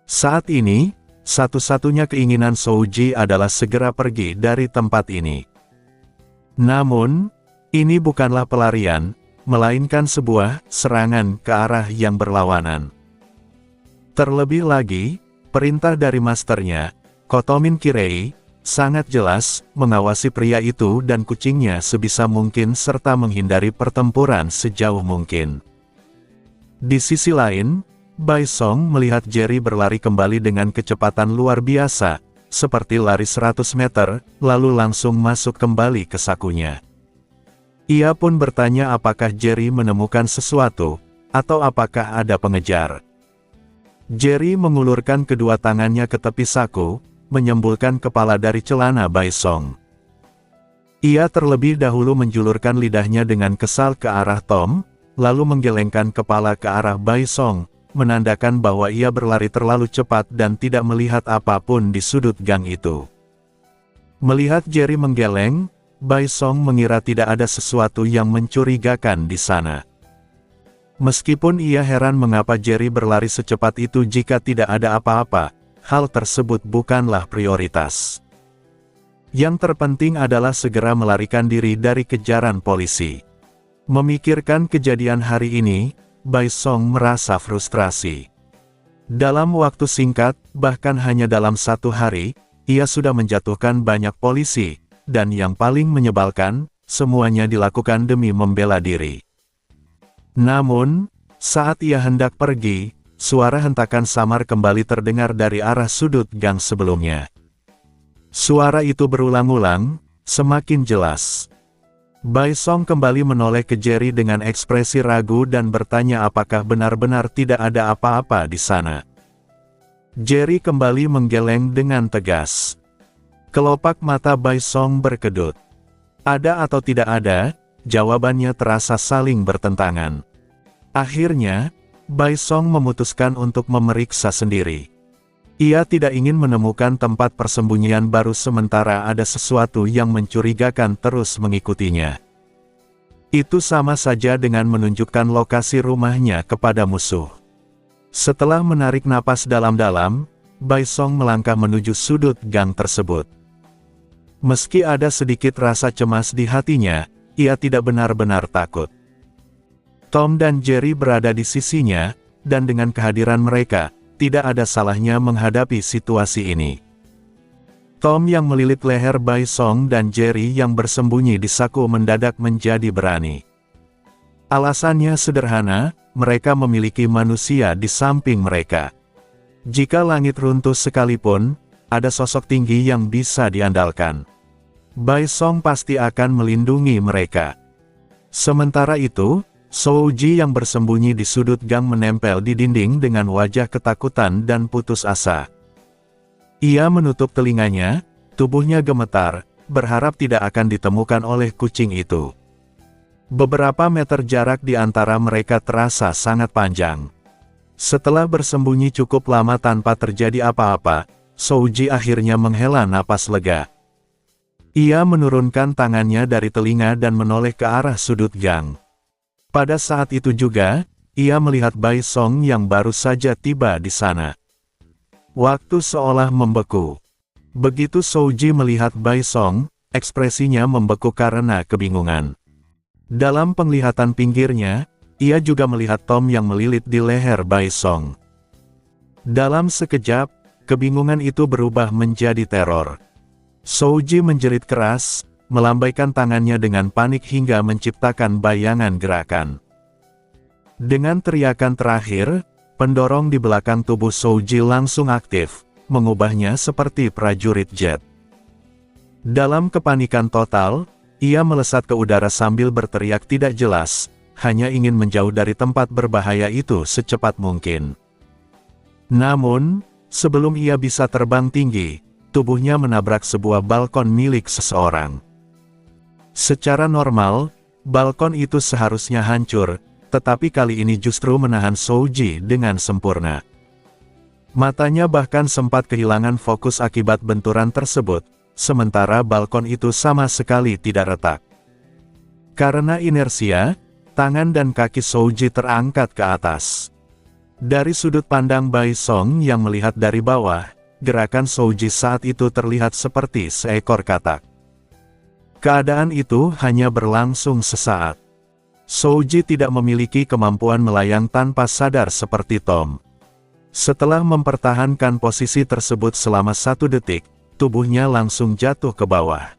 Saat ini, satu-satunya keinginan Souji adalah segera pergi dari tempat ini. Namun, ini bukanlah pelarian, melainkan sebuah serangan ke arah yang berlawanan. Terlebih lagi, perintah dari masternya, Kotomin Kirei, sangat jelas, mengawasi pria itu dan kucingnya sebisa mungkin serta menghindari pertempuran sejauh mungkin. Di sisi lain, Bai Song melihat Jerry berlari kembali dengan kecepatan luar biasa, seperti lari 100 meter, lalu langsung masuk kembali ke sakunya. Ia pun bertanya apakah Jerry menemukan sesuatu, atau apakah ada pengejar. Jerry mengulurkan kedua tangannya ke tepi saku, menyembulkan kepala dari celana Bai Song. Ia terlebih dahulu menjulurkan lidahnya dengan kesal ke arah Tom, lalu menggelengkan kepala ke arah Bai Song, menandakan bahwa ia berlari terlalu cepat dan tidak melihat apapun di sudut gang itu. Melihat Jerry menggeleng, Bai Song mengira tidak ada sesuatu yang mencurigakan di sana. Meskipun ia heran mengapa Jerry berlari secepat itu jika tidak ada apa-apa, hal tersebut bukanlah prioritas. Yang terpenting adalah segera melarikan diri dari kejaran polisi. Memikirkan kejadian hari ini, Bai Song merasa frustrasi. Dalam waktu singkat, bahkan hanya dalam 1 hari, ia sudah menjatuhkan banyak polisi, dan yang paling menyebalkan, semuanya dilakukan demi membela diri. Namun, saat ia hendak pergi, suara hentakan samar kembali terdengar dari arah sudut gang sebelumnya. Suara itu berulang-ulang, semakin jelas. Bai Song kembali menoleh ke Jerry dengan ekspresi ragu dan bertanya apakah benar-benar tidak ada apa-apa di sana. Jerry kembali menggeleng dengan tegas. Kelopak mata Bai Song berkedut. Ada atau tidak ada, jawabannya terasa saling bertentangan. Akhirnya, Bai Song memutuskan untuk memeriksa sendiri. Ia tidak ingin menemukan tempat persembunyian baru sementara ada sesuatu yang mencurigakan terus mengikutinya. Itu sama saja dengan menunjukkan lokasi rumahnya kepada musuh. Setelah menarik napas dalam-dalam, Bai Song melangkah menuju sudut gang tersebut. Meski ada sedikit rasa cemas di hatinya, ia tidak benar-benar takut. Tom dan Jerry berada di sisinya, dan dengan kehadiran mereka, tidak ada salahnya menghadapi situasi ini. Tom yang melilit leher Bai Song dan Jerry yang bersembunyi di saku mendadak menjadi berani. Alasannya sederhana, mereka memiliki manusia di samping mereka. Jika langit runtuh sekalipun, ada sosok tinggi yang bisa diandalkan. Bai Song pasti akan melindungi mereka. Sementara itu, Souji yang bersembunyi di sudut gang menempel di dinding dengan wajah ketakutan dan putus asa. Ia menutup telinganya, tubuhnya gemetar, berharap tidak akan ditemukan oleh kucing itu. Beberapa meter jarak di antara mereka terasa sangat panjang. Setelah bersembunyi cukup lama tanpa terjadi apa-apa, Souji akhirnya menghela napas lega. Ia menurunkan tangannya dari telinga dan menoleh ke arah sudut gang. Pada saat itu juga, ia melihat Bai Song yang baru saja tiba di sana. Waktu seolah membeku. Begitu Souji melihat Bai Song, ekspresinya membeku karena kebingungan. Dalam penglihatan pinggirnya, ia juga melihat Tom yang melilit di leher Bai Song. Dalam sekejap, kebingungan itu berubah menjadi teror. Souji menjerit keras, melambaikan tangannya dengan panik hingga menciptakan bayangan gerakan. Dengan teriakan terakhir, pendorong di belakang tubuh Souji langsung aktif, mengubahnya seperti prajurit jet. Dalam kepanikan total, ia melesat ke udara sambil berteriak tidak jelas, hanya ingin menjauh dari tempat berbahaya itu secepat mungkin. Namun, sebelum ia bisa terbang tinggi, tubuhnya menabrak sebuah balkon milik seseorang. Secara normal, balkon itu seharusnya hancur, tetapi kali ini justru menahan Souji dengan sempurna. Matanya bahkan sempat kehilangan fokus akibat benturan tersebut, sementara balkon itu sama sekali tidak retak. Karena inersia, tangan dan kaki Souji terangkat ke atas. Dari sudut pandang Bai Song yang melihat dari bawah, gerakan Souji saat itu terlihat seperti seekor katak. Keadaan itu hanya berlangsung sesaat. Souji tidak memiliki kemampuan melayang tanpa sadar seperti Tom. Setelah mempertahankan posisi tersebut selama 1 detik, tubuhnya langsung jatuh ke bawah.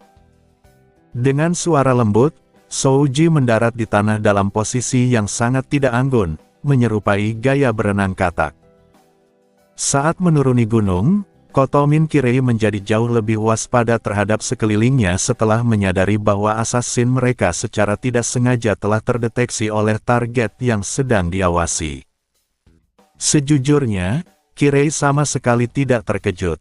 Dengan suara lembut, Souji mendarat di tanah dalam posisi yang sangat tidak anggun, menyerupai gaya berenang katak. Saat menuruni gunung, Kotomin Kirei menjadi jauh lebih waspada terhadap sekelilingnya setelah menyadari bahwa assassin mereka secara tidak sengaja telah terdeteksi oleh target yang sedang diawasi. Sejujurnya, Kirei sama sekali tidak terkejut.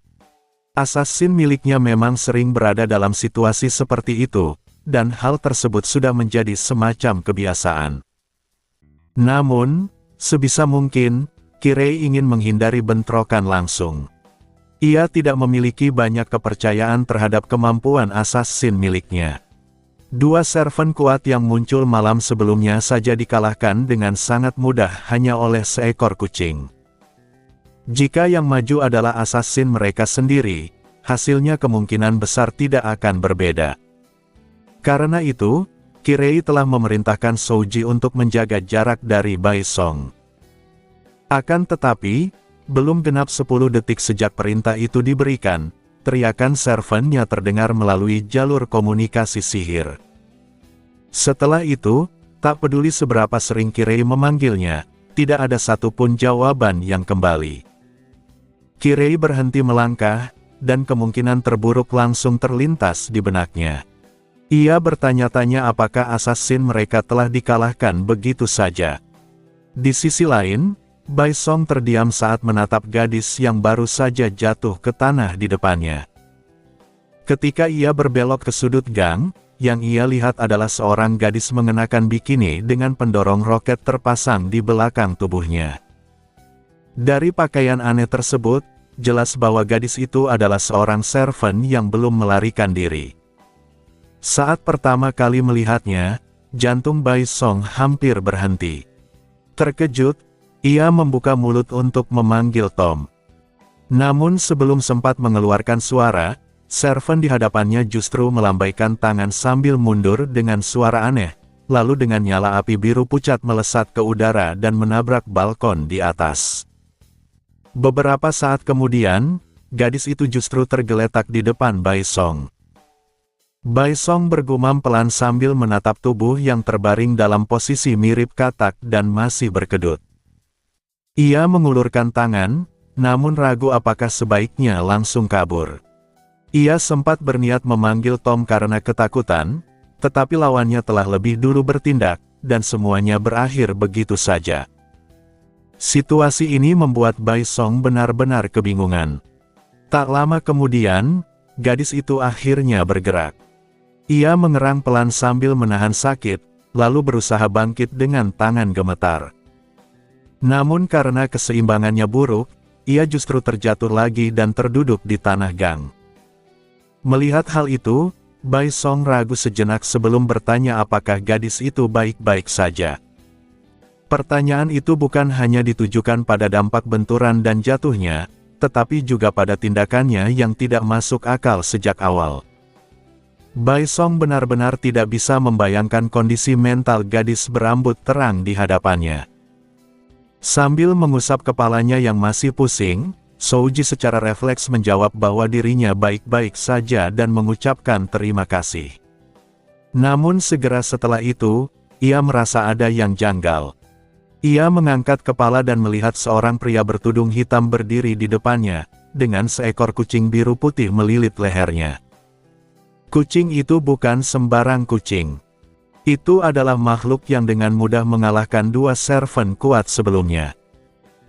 Assassin miliknya memang sering berada dalam situasi seperti itu, dan hal tersebut sudah menjadi semacam kebiasaan. Namun, sebisa mungkin, Kirei ingin menghindari bentrokan langsung. Ia tidak memiliki banyak kepercayaan terhadap kemampuan assassin miliknya. 2 servant kuat yang muncul malam sebelumnya saja dikalahkan dengan sangat mudah hanya oleh seekor kucing. Jika yang maju adalah assassin mereka sendiri, hasilnya kemungkinan besar tidak akan berbeda. Karena itu, Kirei telah memerintahkan Souji untuk menjaga jarak dari Bai Song. Akan tetapi, belum genap 10 detik sejak perintah itu diberikan, teriakan servantnya terdengar melalui jalur komunikasi sihir. Setelah itu, tak peduli seberapa sering Kirei memanggilnya, tidak ada satupun jawaban yang kembali. Kirei berhenti melangkah, dan kemungkinan terburuk langsung terlintas di benaknya. Ia bertanya-tanya apakah assassin mereka telah dikalahkan begitu saja. Di sisi lain, Bai Song terdiam saat menatap gadis yang baru saja jatuh ke tanah di depannya. Ketika ia berbelok ke sudut gang, yang ia lihat adalah seorang gadis mengenakan bikini dengan pendorong roket terpasang di belakang tubuhnya. Dari pakaian aneh tersebut, jelas bahwa gadis itu adalah seorang servant yang belum melarikan diri. Saat pertama kali melihatnya, jantung Bai Song hampir berhenti. Terkejut, ia membuka mulut untuk memanggil Tom. Namun sebelum sempat mengeluarkan suara, servant di hadapannya justru melambaikan tangan sambil mundur dengan suara aneh, lalu dengan nyala api biru pucat melesat ke udara dan menabrak balkon di atas. Beberapa saat kemudian, gadis itu justru tergeletak di depan Bai Song. Bai Song bergumam pelan sambil menatap tubuh yang terbaring dalam posisi mirip katak dan masih berkedut. Ia mengulurkan tangan, namun ragu apakah sebaiknya langsung kabur. Ia sempat berniat memanggil Tom karena ketakutan, tetapi lawannya telah lebih dulu bertindak, dan semuanya berakhir begitu saja. Situasi ini membuat Bai Song benar-benar kebingungan. Tak lama kemudian, gadis itu akhirnya bergerak. Ia mengerang pelan sambil menahan sakit, lalu berusaha bangkit dengan tangan gemetar. Namun karena keseimbangannya buruk, ia justru terjatuh lagi dan terduduk di tanah gang. Melihat hal itu, Bai Song ragu sejenak sebelum bertanya apakah gadis itu baik-baik saja. Pertanyaan itu bukan hanya ditujukan pada dampak benturan dan jatuhnya, tetapi juga pada tindakannya yang tidak masuk akal sejak awal. Bai Song benar-benar tidak bisa membayangkan kondisi mental gadis berambut terang di hadapannya. Sambil mengusap kepalanya yang masih pusing, Souji secara refleks menjawab bahwa dirinya baik-baik saja dan mengucapkan terima kasih. Namun segera setelah itu, ia merasa ada yang janggal. Ia mengangkat kepala dan melihat seorang pria bertudung hitam berdiri di depannya, dengan seekor kucing biru putih melilit lehernya. Kucing itu bukan sembarang kucing. Itu adalah makhluk yang dengan mudah mengalahkan dua servant kuat sebelumnya.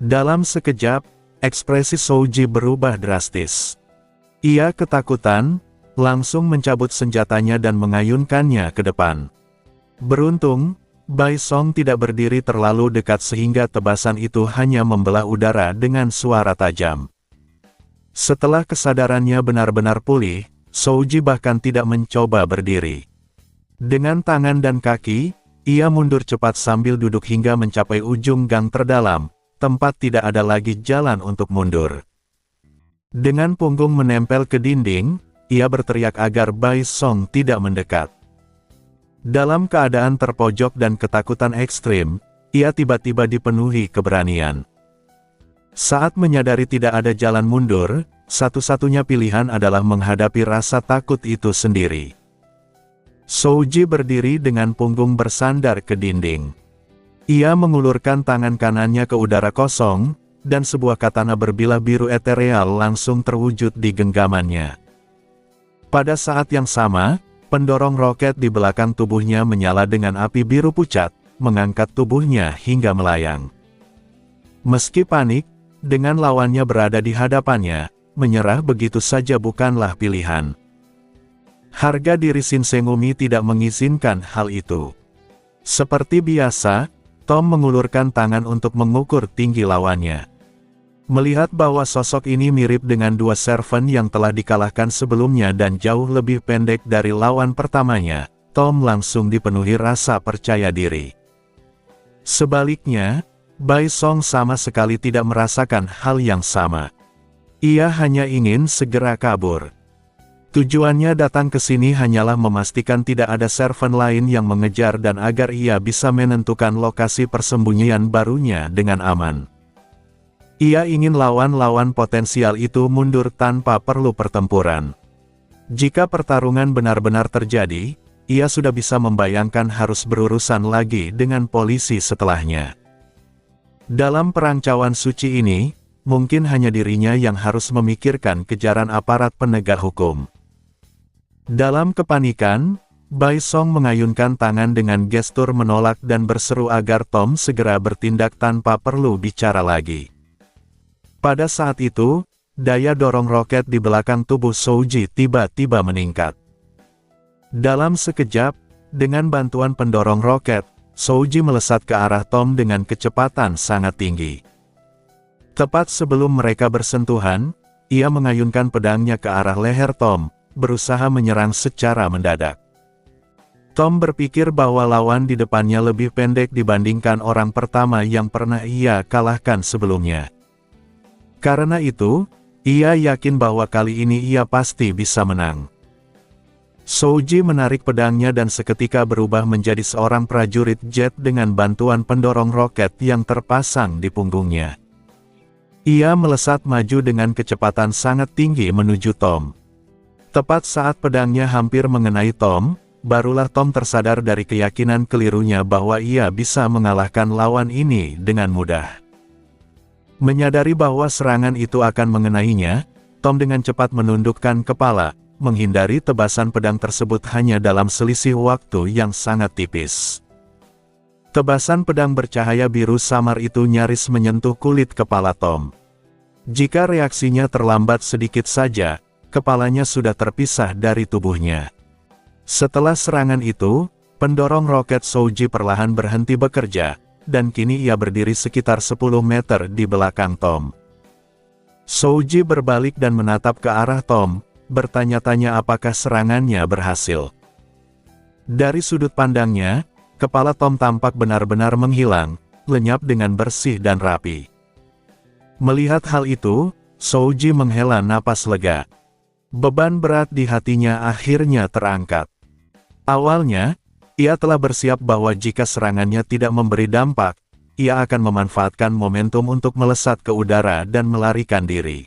Dalam sekejap, ekspresi Souji berubah drastis. Ia ketakutan, langsung mencabut senjatanya dan mengayunkannya ke depan. Beruntung, Bai Song tidak berdiri terlalu dekat sehingga tebasan itu hanya membelah udara dengan suara tajam. Setelah kesadarannya benar-benar pulih, Souji bahkan tidak mencoba berdiri. Dengan tangan dan kaki, ia mundur cepat sambil duduk hingga mencapai ujung gang terdalam, tempat tidak ada lagi jalan untuk mundur. Dengan punggung menempel ke dinding, ia berteriak agar Bai Song tidak mendekat. Dalam keadaan terpojok dan ketakutan ekstrim, ia tiba-tiba dipenuhi keberanian. Saat menyadari tidak ada jalan mundur, satu-satunya pilihan adalah menghadapi rasa takut itu sendiri. Souji berdiri dengan punggung bersandar ke dinding. Ia mengulurkan tangan kanannya ke udara kosong, dan sebuah katana berbilah biru etereal langsung terwujud di genggamannya. Pada saat yang sama, pendorong roket di belakang tubuhnya menyala dengan api biru pucat, mengangkat tubuhnya hingga melayang. Meski panik, dengan lawannya berada di hadapannya, menyerah begitu saja bukanlah pilihan. Harga diri Shinsengumi tidak mengizinkan hal itu. Seperti biasa, Tom mengulurkan tangan untuk mengukur tinggi lawannya. Melihat bahwa sosok ini mirip dengan dua servant yang telah dikalahkan sebelumnya dan jauh lebih pendek dari lawan pertamanya, Tom langsung dipenuhi rasa percaya diri. Sebaliknya, Bai Song sama sekali tidak merasakan hal yang sama. Ia hanya ingin segera kabur. Tujuannya datang ke sini hanyalah memastikan tidak ada servant lain yang mengejar dan agar ia bisa menentukan lokasi persembunyian barunya dengan aman. Ia ingin lawan-lawan potensial itu mundur tanpa perlu pertempuran. Jika pertarungan benar-benar terjadi, ia sudah bisa membayangkan harus berurusan lagi dengan polisi setelahnya. Dalam perang cawan suci ini, mungkin hanya dirinya yang harus memikirkan kejaran aparat penegak hukum. Dalam kepanikan, Bai Song mengayunkan tangan dengan gestur menolak dan berseru agar Tom segera bertindak tanpa perlu bicara lagi. Pada saat itu, daya dorong roket di belakang tubuh Souji tiba-tiba meningkat. Dalam sekejap, dengan bantuan pendorong roket, Souji melesat ke arah Tom dengan kecepatan sangat tinggi. Tepat sebelum mereka bersentuhan, ia mengayunkan pedangnya ke arah leher Tom, berusaha menyerang secara mendadak. Tom berpikir bahwa lawan di depannya lebih pendek dibandingkan orang pertama yang pernah ia kalahkan sebelumnya. Karena itu, ia yakin bahwa kali ini ia pasti bisa menang. Souji menarik pedangnya dan seketika berubah menjadi seorang prajurit jet dengan bantuan pendorong roket yang terpasang di punggungnya. Ia melesat maju dengan kecepatan sangat tinggi menuju Tom. Tepat saat pedangnya hampir mengenai Tom, barulah Tom tersadar dari keyakinan kelirunya bahwa ia bisa mengalahkan lawan ini dengan mudah. Menyadari bahwa serangan itu akan mengenainya, Tom dengan cepat menundukkan kepala, menghindari tebasan pedang tersebut hanya dalam selisih waktu yang sangat tipis. Tebasan pedang bercahaya biru samar itu nyaris menyentuh kulit kepala Tom. Jika reaksinya terlambat sedikit saja, kepalanya sudah terpisah dari tubuhnya. Setelah serangan itu, pendorong roket Souji perlahan berhenti bekerja, dan kini ia berdiri sekitar 10 meter di belakang Tom. Souji berbalik dan menatap ke arah Tom, bertanya-tanya apakah serangannya berhasil. Dari sudut pandangnya, kepala Tom tampak benar-benar menghilang, lenyap dengan bersih dan rapi. Melihat hal itu, Souji menghela napas lega. Beban berat di hatinya akhirnya terangkat. Awalnya, ia telah bersiap bahwa jika serangannya tidak memberi dampak, ia akan memanfaatkan momentum untuk melesat ke udara dan melarikan diri.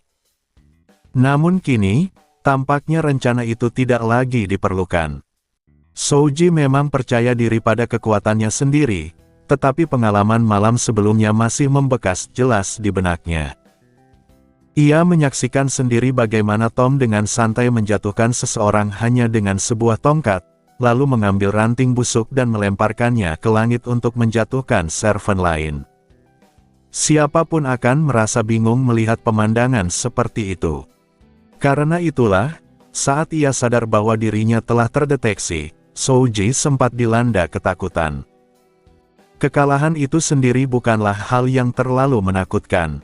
Namun kini, tampaknya rencana itu tidak lagi diperlukan. Souji memang percaya diri pada kekuatannya sendiri, tetapi pengalaman malam sebelumnya masih membekas jelas di benaknya. Ia menyaksikan sendiri bagaimana Tom dengan santai menjatuhkan seseorang hanya dengan sebuah tongkat, lalu mengambil ranting busuk dan melemparkannya ke langit untuk menjatuhkan servant lain. Siapapun akan merasa bingung melihat pemandangan seperti itu. Karena itulah, saat ia sadar bahwa dirinya telah terdeteksi, Souji sempat dilanda ketakutan. Kekalahan itu sendiri bukanlah hal yang terlalu menakutkan.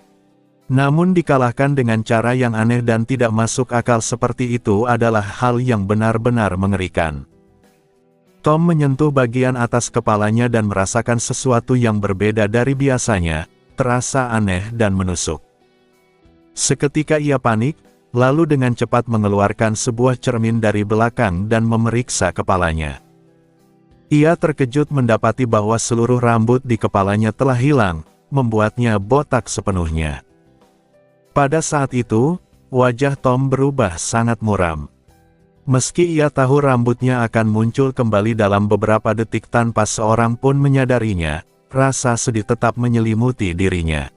Namun dikalahkan dengan cara yang aneh dan tidak masuk akal seperti itu adalah hal yang benar-benar mengerikan. Tom menyentuh bagian atas kepalanya dan merasakan sesuatu yang berbeda dari biasanya, terasa aneh dan menusuk. Seketika ia panik, lalu dengan cepat mengeluarkan sebuah cermin dari belakang dan memeriksa kepalanya. Ia terkejut mendapati bahwa seluruh rambut di kepalanya telah hilang, membuatnya botak sepenuhnya. Pada saat itu, wajah Tom berubah sangat muram. Meski ia tahu rambutnya akan muncul kembali dalam beberapa detik tanpa seorang pun menyadarinya, rasa sedih tetap menyelimuti dirinya.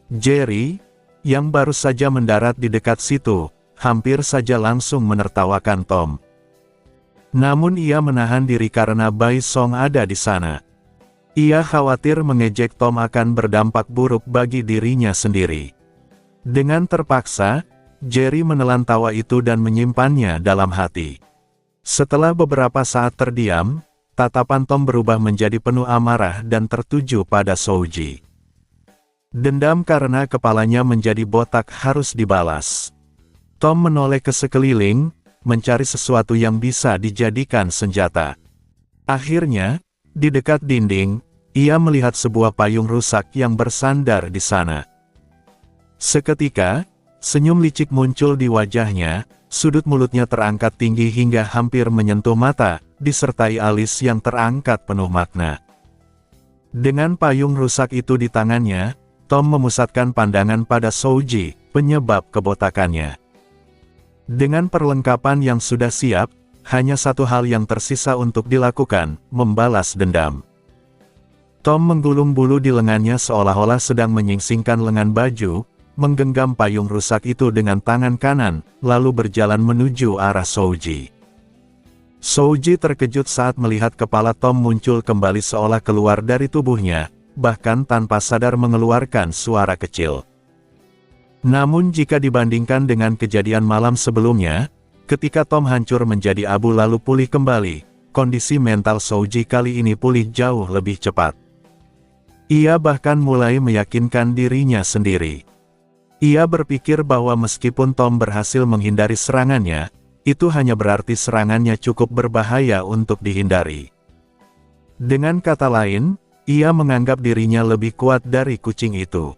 Jerry, yang baru saja mendarat di dekat situ, hampir saja langsung menertawakan Tom. Namun ia menahan diri karena Bai Song ada di sana. Ia khawatir mengejek Tom akan berdampak buruk bagi dirinya sendiri. Dengan terpaksa, Jerry menelan tawa itu dan menyimpannya dalam hati. Setelah beberapa saat terdiam, tatapan Tom berubah menjadi penuh amarah dan tertuju pada Souji. Dendam karena kepalanya menjadi botak harus dibalas. Tom menoleh ke sekeliling, mencari sesuatu yang bisa dijadikan senjata. Akhirnya, di dekat dinding, ia melihat sebuah payung rusak yang bersandar di sana. Seketika, senyum licik muncul di wajahnya, sudut mulutnya terangkat tinggi hingga hampir menyentuh mata, disertai alis yang terangkat penuh makna. Dengan payung rusak itu di tangannya, Tom memusatkan pandangan pada Souji, penyebab kebotakannya. Dengan perlengkapan yang sudah siap, hanya satu hal yang tersisa untuk dilakukan, membalas dendam. Tom menggulung bulu di lengannya seolah-olah sedang menyingsingkan lengan baju, menggenggam payung rusak itu dengan tangan kanan, lalu berjalan menuju arah Souji. Souji terkejut saat melihat kepala Tom muncul kembali seolah keluar dari tubuhnya, bahkan tanpa sadar mengeluarkan suara kecil. Namun jika dibandingkan dengan kejadian malam sebelumnya, ketika Tom hancur menjadi abu lalu pulih kembali, kondisi mental Souji kali ini pulih jauh lebih cepat. Ia bahkan mulai meyakinkan dirinya sendiri. Ia berpikir bahwa meskipun Tom berhasil menghindari serangannya, itu hanya berarti serangannya cukup berbahaya untuk dihindari. Dengan kata lain, ia menganggap dirinya lebih kuat dari kucing itu.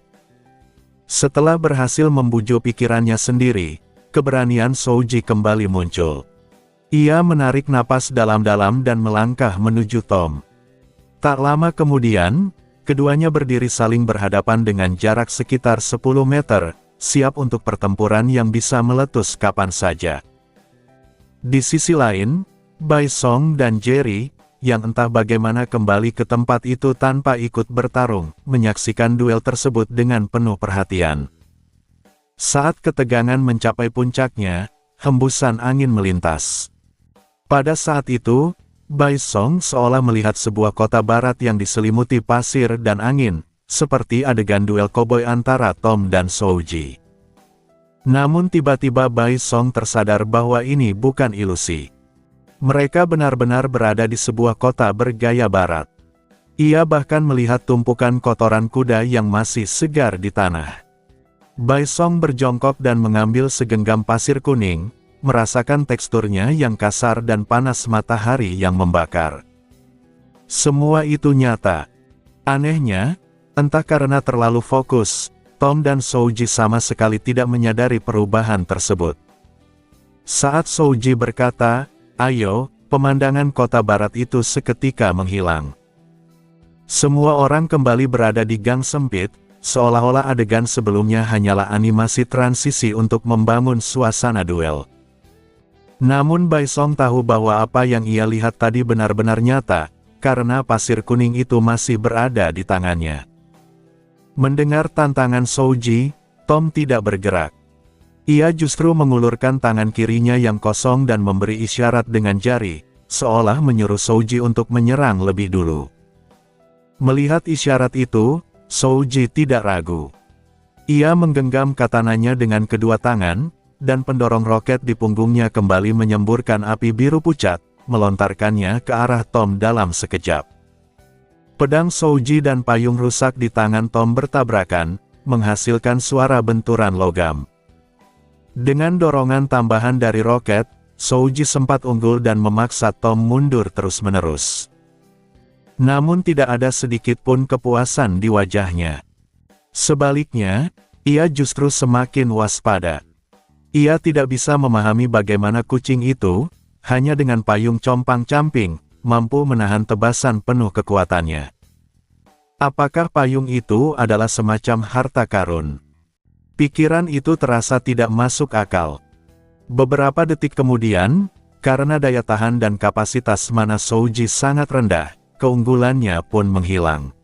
Setelah berhasil membujuk pikirannya sendiri, keberanian Souji kembali muncul. Ia menarik napas dalam-dalam dan melangkah menuju Tom. Tak lama kemudian, keduanya berdiri saling berhadapan dengan jarak sekitar 10 meter, siap untuk pertempuran yang bisa meletus kapan saja. Di sisi lain, Bai Song dan Jerry, yang entah bagaimana kembali ke tempat itu tanpa ikut bertarung, menyaksikan duel tersebut dengan penuh perhatian. Saat ketegangan mencapai puncaknya, hembusan angin melintas. Pada saat itu, Bai Song seolah melihat sebuah kota barat yang diselimuti pasir dan angin, seperti adegan duel koboi antara Tom dan Souji. Namun tiba-tiba Bai Song tersadar bahwa ini bukan ilusi. Mereka benar-benar berada di sebuah kota bergaya barat. Ia bahkan melihat tumpukan kotoran kuda yang masih segar di tanah. Bai Song berjongkok dan mengambil segenggam pasir kuning, merasakan teksturnya yang kasar dan panas matahari yang membakar. Semua itu nyata. Anehnya, entah karena terlalu fokus, Tom dan Souji sama sekali tidak menyadari perubahan tersebut. Saat Souji berkata, "Ayo," pemandangan kota barat itu seketika menghilang. Semua orang kembali berada di gang sempit, seolah-olah adegan sebelumnya hanyalah animasi transisi untuk membangun suasana duel. Namun Bai Song tahu bahwa apa yang ia lihat tadi benar-benar nyata, karena pasir kuning itu masih berada di tangannya. Mendengar tantangan Souji, Tom tidak bergerak. Ia justru mengulurkan tangan kirinya yang kosong dan memberi isyarat dengan jari, seolah menyuruh Souji untuk menyerang lebih dulu. Melihat isyarat itu, Souji tidak ragu. Ia menggenggam katananya dengan kedua tangan, dan pendorong roket di punggungnya kembali menyemburkan api biru pucat, melontarkannya ke arah Tom dalam sekejap. Pedang Souji dan payung rusak di tangan Tom bertabrakan, menghasilkan suara benturan logam. Dengan dorongan tambahan dari roket, Souji sempat unggul dan memaksa Tom mundur terus-menerus. Namun tidak ada sedikit pun kepuasan di wajahnya. Sebaliknya, ia justru semakin waspada. Ia tidak bisa memahami bagaimana kucing itu, hanya dengan payung compang-camping, mampu menahan tebasan penuh kekuatannya. Apakah payung itu adalah semacam harta karun? Pikiran itu terasa tidak masuk akal. Beberapa detik kemudian, karena daya tahan dan kapasitas mana Souji sangat rendah, keunggulannya pun menghilang.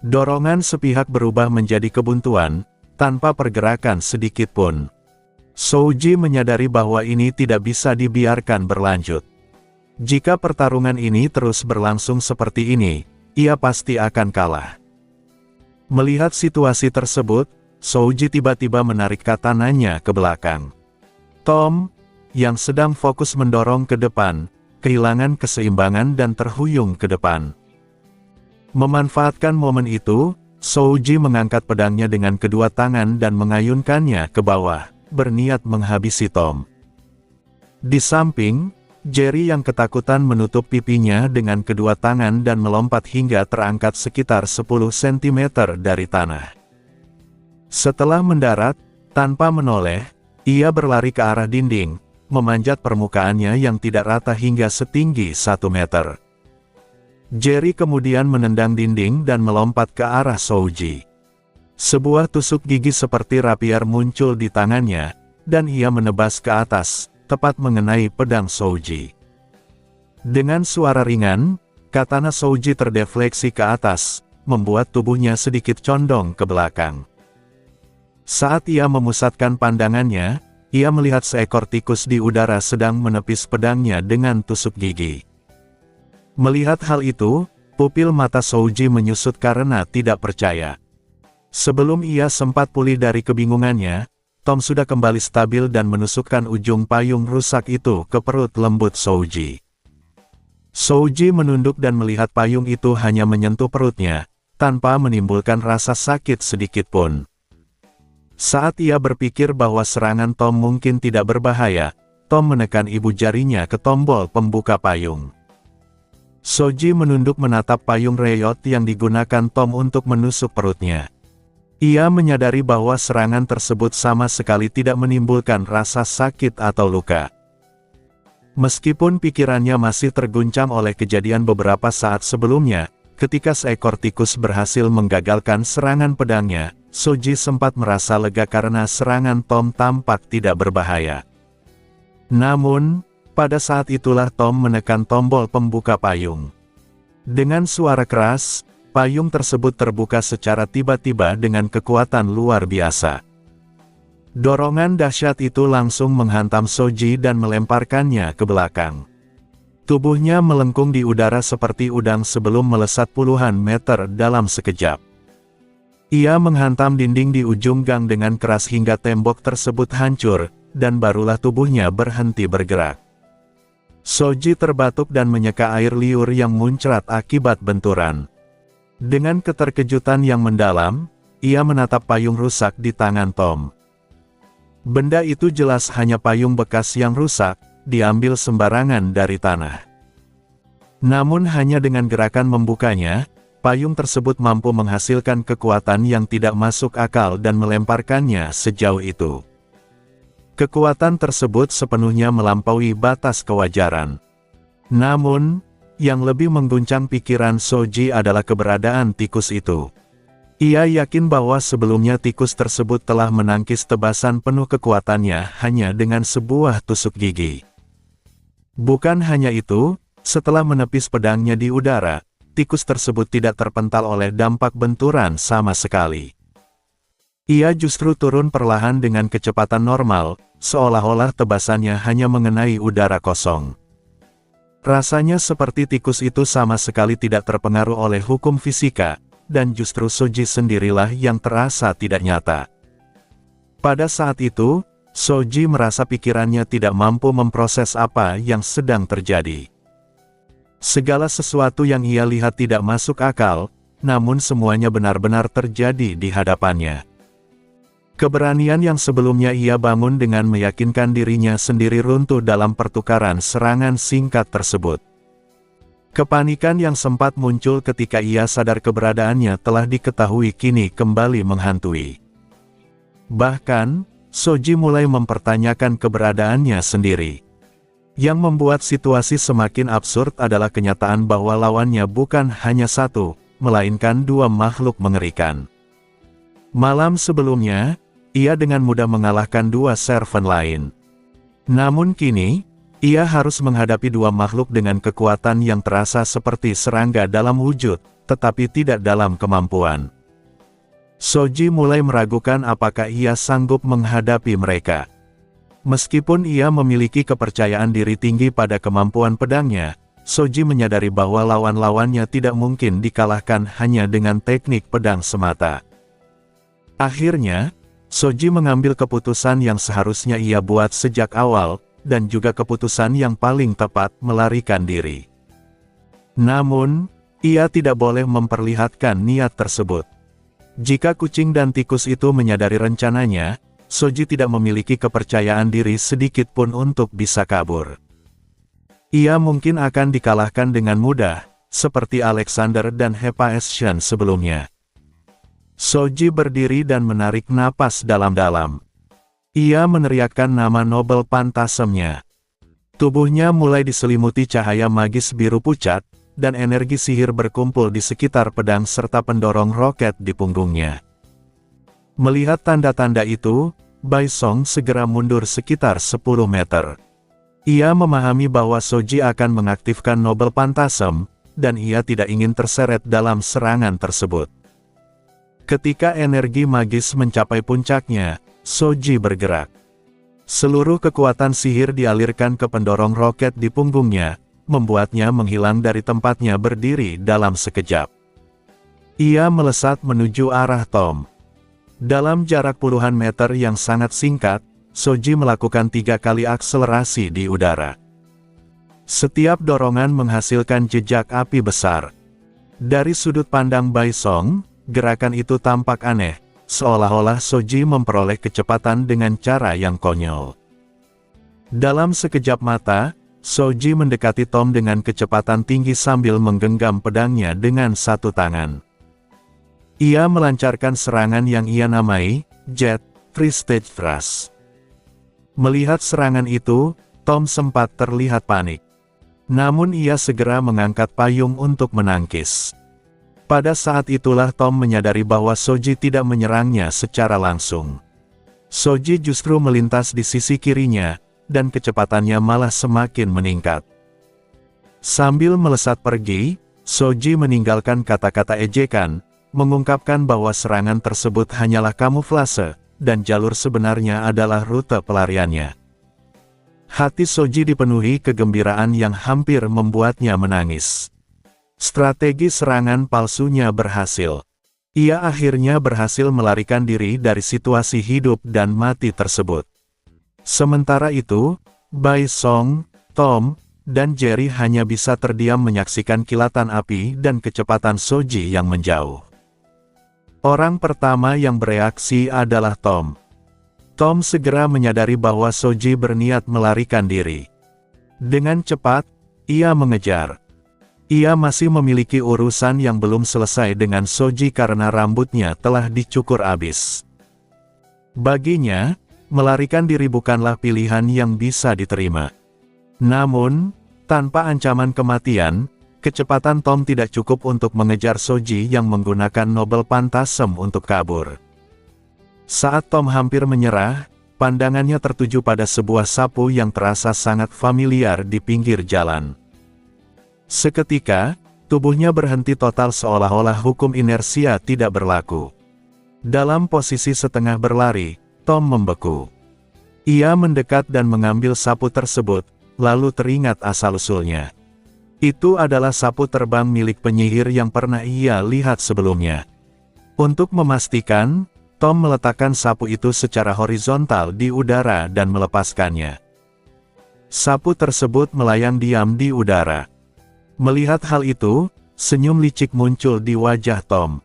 Dorongan sepihak berubah menjadi kebuntuan, tanpa pergerakan sedikit pun. Souji menyadari bahwa ini tidak bisa dibiarkan berlanjut. Jika pertarungan ini terus berlangsung seperti ini, ia pasti akan kalah. Melihat situasi tersebut, Souji tiba-tiba menarik katananya ke belakang. Tom, yang sedang fokus mendorong ke depan, kehilangan keseimbangan dan terhuyung ke depan. Memanfaatkan momen itu, Souji mengangkat pedangnya dengan kedua tangan dan mengayunkannya ke bawah, berniat menghabisi Tom. Di samping, Jerry yang ketakutan menutup pipinya dengan kedua tangan dan melompat hingga terangkat sekitar 10 cm dari tanah. Setelah mendarat, tanpa menoleh, ia berlari ke arah dinding, memanjat permukaannya yang tidak rata hingga setinggi 1 meter. Jerry kemudian menendang dinding dan melompat ke arah Souji. Sebuah tusuk gigi seperti rapier muncul di tangannya, dan ia menebas ke atas, tepat mengenai pedang Souji. Dengan suara ringan, katana Souji terdefleksi ke atas, membuat tubuhnya sedikit condong ke belakang. Saat ia memusatkan pandangannya, ia melihat seekor tikus di udara sedang menepis pedangnya dengan tusuk gigi. Melihat hal itu, pupil mata Souji menyusut karena tidak percaya. Sebelum ia sempat pulih dari kebingungannya, Tom sudah kembali stabil dan menusukkan ujung payung rusak itu ke perut lembut Souji. Souji menunduk dan melihat payung itu hanya menyentuh perutnya, tanpa menimbulkan rasa sakit sedikit pun. Saat ia berpikir bahwa serangan Tom mungkin tidak berbahaya, Tom menekan ibu jarinya ke tombol pembuka payung. Souji menunduk menatap payung reyot yang digunakan Tom untuk menusuk perutnya. Ia menyadari bahwa serangan tersebut sama sekali tidak menimbulkan rasa sakit atau luka. Meskipun pikirannya masih terguncang oleh kejadian beberapa saat sebelumnya, ketika seekor tikus berhasil menggagalkan serangan pedangnya, Souji sempat merasa lega karena serangan Tom tampak tidak berbahaya. Namun, pada saat itulah Tom menekan tombol pembuka payung. Dengan suara keras, payung tersebut terbuka secara tiba-tiba dengan kekuatan luar biasa. Dorongan dahsyat itu langsung menghantam Souji dan melemparkannya ke belakang. Tubuhnya melengkung di udara seperti udang sebelum melesat puluhan meter dalam sekejap. Ia menghantam dinding di ujung gang dengan keras hingga tembok tersebut hancur, dan barulah tubuhnya berhenti bergerak. Souji terbatuk dan menyeka air liur yang muncrat akibat benturan. Dengan keterkejutan yang mendalam, ia menatap payung rusak di tangan Tom. Benda itu jelas hanya payung bekas yang rusak, diambil sembarangan dari tanah. Namun hanya dengan gerakan membukanya, payung tersebut mampu menghasilkan kekuatan yang tidak masuk akal dan melemparkannya sejauh itu. Kekuatan tersebut sepenuhnya melampaui batas kewajaran. Namun, yang lebih mengguncang pikiran Souji adalah keberadaan tikus itu. Ia yakin bahwa sebelumnya tikus tersebut telah menangkis tebasan penuh kekuatannya hanya dengan sebuah tusuk gigi. Bukan hanya itu, setelah menepis pedangnya di udara, tikus tersebut tidak terpental oleh dampak benturan sama sekali. Ia justru turun perlahan dengan kecepatan normal, seolah-olah tebasannya hanya mengenai udara kosong. Rasanya seperti tikus itu sama sekali tidak terpengaruh oleh hukum fisika, dan justru Soji sendirilah yang terasa tidak nyata. Pada saat itu, Soji merasa pikirannya tidak mampu memproses apa yang sedang terjadi. Segala sesuatu yang ia lihat tidak masuk akal, namun semuanya benar-benar terjadi di hadapannya. Keberanian yang sebelumnya ia bangun dengan meyakinkan dirinya sendiri runtuh dalam pertukaran serangan singkat tersebut. Kepanikan yang sempat muncul ketika ia sadar keberadaannya telah diketahui kini kembali menghantui. Bahkan, Soji mulai mempertanyakan keberadaannya sendiri. Yang membuat situasi semakin absurd adalah kenyataan bahwa lawannya bukan hanya satu, melainkan dua makhluk mengerikan. Malam sebelumnya, ia dengan mudah mengalahkan dua servant lain. Namun kini, ia harus menghadapi dua makhluk dengan kekuatan yang terasa seperti serangga dalam wujud, tetapi tidak dalam kemampuan. Soji mulai meragukan apakah ia sanggup menghadapi mereka. Meskipun ia memiliki kepercayaan diri tinggi pada kemampuan pedangnya, Soji menyadari bahwa lawan-lawannya tidak mungkin dikalahkan hanya dengan teknik pedang semata. Akhirnya, Soji mengambil keputusan yang seharusnya ia buat sejak awal, dan juga keputusan yang paling tepat, melarikan diri. Namun, ia tidak boleh memperlihatkan niat tersebut. Jika kucing dan tikus itu menyadari rencananya, Soji tidak memiliki kepercayaan diri sedikit pun untuk bisa kabur. Ia mungkin akan dikalahkan dengan mudah, seperti Alexander dan Hephaestion sebelumnya. Soji berdiri dan menarik napas dalam-dalam. Ia meneriakkan nama Nobel Pantasemnya. Tubuhnya mulai diselimuti cahaya magis biru pucat, dan energi sihir berkumpul di sekitar pedang serta pendorong roket di punggungnya. Melihat tanda-tanda itu, Bai Song segera mundur sekitar 10 meter. Ia memahami bahwa Soji akan mengaktifkan Nobel Pantasem, dan ia tidak ingin terseret dalam serangan tersebut. Ketika energi magis mencapai puncaknya, Soji bergerak. Seluruh kekuatan sihir dialirkan ke pendorong roket di punggungnya, membuatnya menghilang dari tempatnya berdiri dalam sekejap. Ia melesat menuju arah Tom. Dalam jarak puluhan meter yang sangat singkat, Soji melakukan 3 kali akselerasi di udara. Setiap dorongan menghasilkan jejak api besar. Dari sudut pandang Bai Song, gerakan itu tampak aneh, seolah-olah Soji memperoleh kecepatan dengan cara yang konyol. Dalam sekejap mata, Soji mendekati Tom dengan kecepatan tinggi sambil menggenggam pedangnya dengan satu tangan. Ia melancarkan serangan yang ia namai, Jet Three-Stage Thrust. Melihat serangan itu, Tom sempat terlihat panik. Namun ia segera mengangkat payung untuk menangkis. Pada saat itulah Tom menyadari bahwa Soji tidak menyerangnya secara langsung. Soji justru melintas di sisi kirinya, dan kecepatannya malah semakin meningkat. Sambil melesat pergi, Soji meninggalkan kata-kata ejekan, mengungkapkan bahwa serangan tersebut hanyalah kamuflase, dan jalur sebenarnya adalah rute pelariannya. Hati Soji dipenuhi kegembiraan yang hampir membuatnya menangis. Strategi serangan palsunya berhasil. Ia akhirnya berhasil melarikan diri dari situasi hidup dan mati tersebut. Sementara itu, Bai Song, Tom, dan Jerry hanya bisa terdiam menyaksikan kilatan api dan kecepatan Soji yang menjauh. Orang pertama yang bereaksi adalah Tom. Tom segera menyadari bahwa Soji berniat melarikan diri. Dengan cepat, ia mengejar. Ia masih memiliki urusan yang belum selesai dengan Soji karena rambutnya telah dicukur habis. Baginya, melarikan diri bukanlah pilihan yang bisa diterima. Namun, tanpa ancaman kematian, Kecepatan Tom tidak cukup untuk mengejar Soji yang menggunakan Noble Phantasm untuk kabur. Saat Tom hampir menyerah, pandangannya tertuju pada sebuah sapu yang terasa sangat familiar di pinggir jalan. Seketika, tubuhnya berhenti total seolah-olah hukum inersia tidak berlaku. Dalam posisi setengah berlari, Tom membeku. Ia mendekat dan mengambil sapu tersebut, lalu teringat asal-usulnya. Itu adalah sapu terbang milik penyihir yang pernah ia lihat sebelumnya. Untuk memastikan, Tom meletakkan sapu itu secara horizontal di udara dan melepaskannya. Sapu tersebut melayang diam di udara. Melihat hal itu, senyum licik muncul di wajah Tom.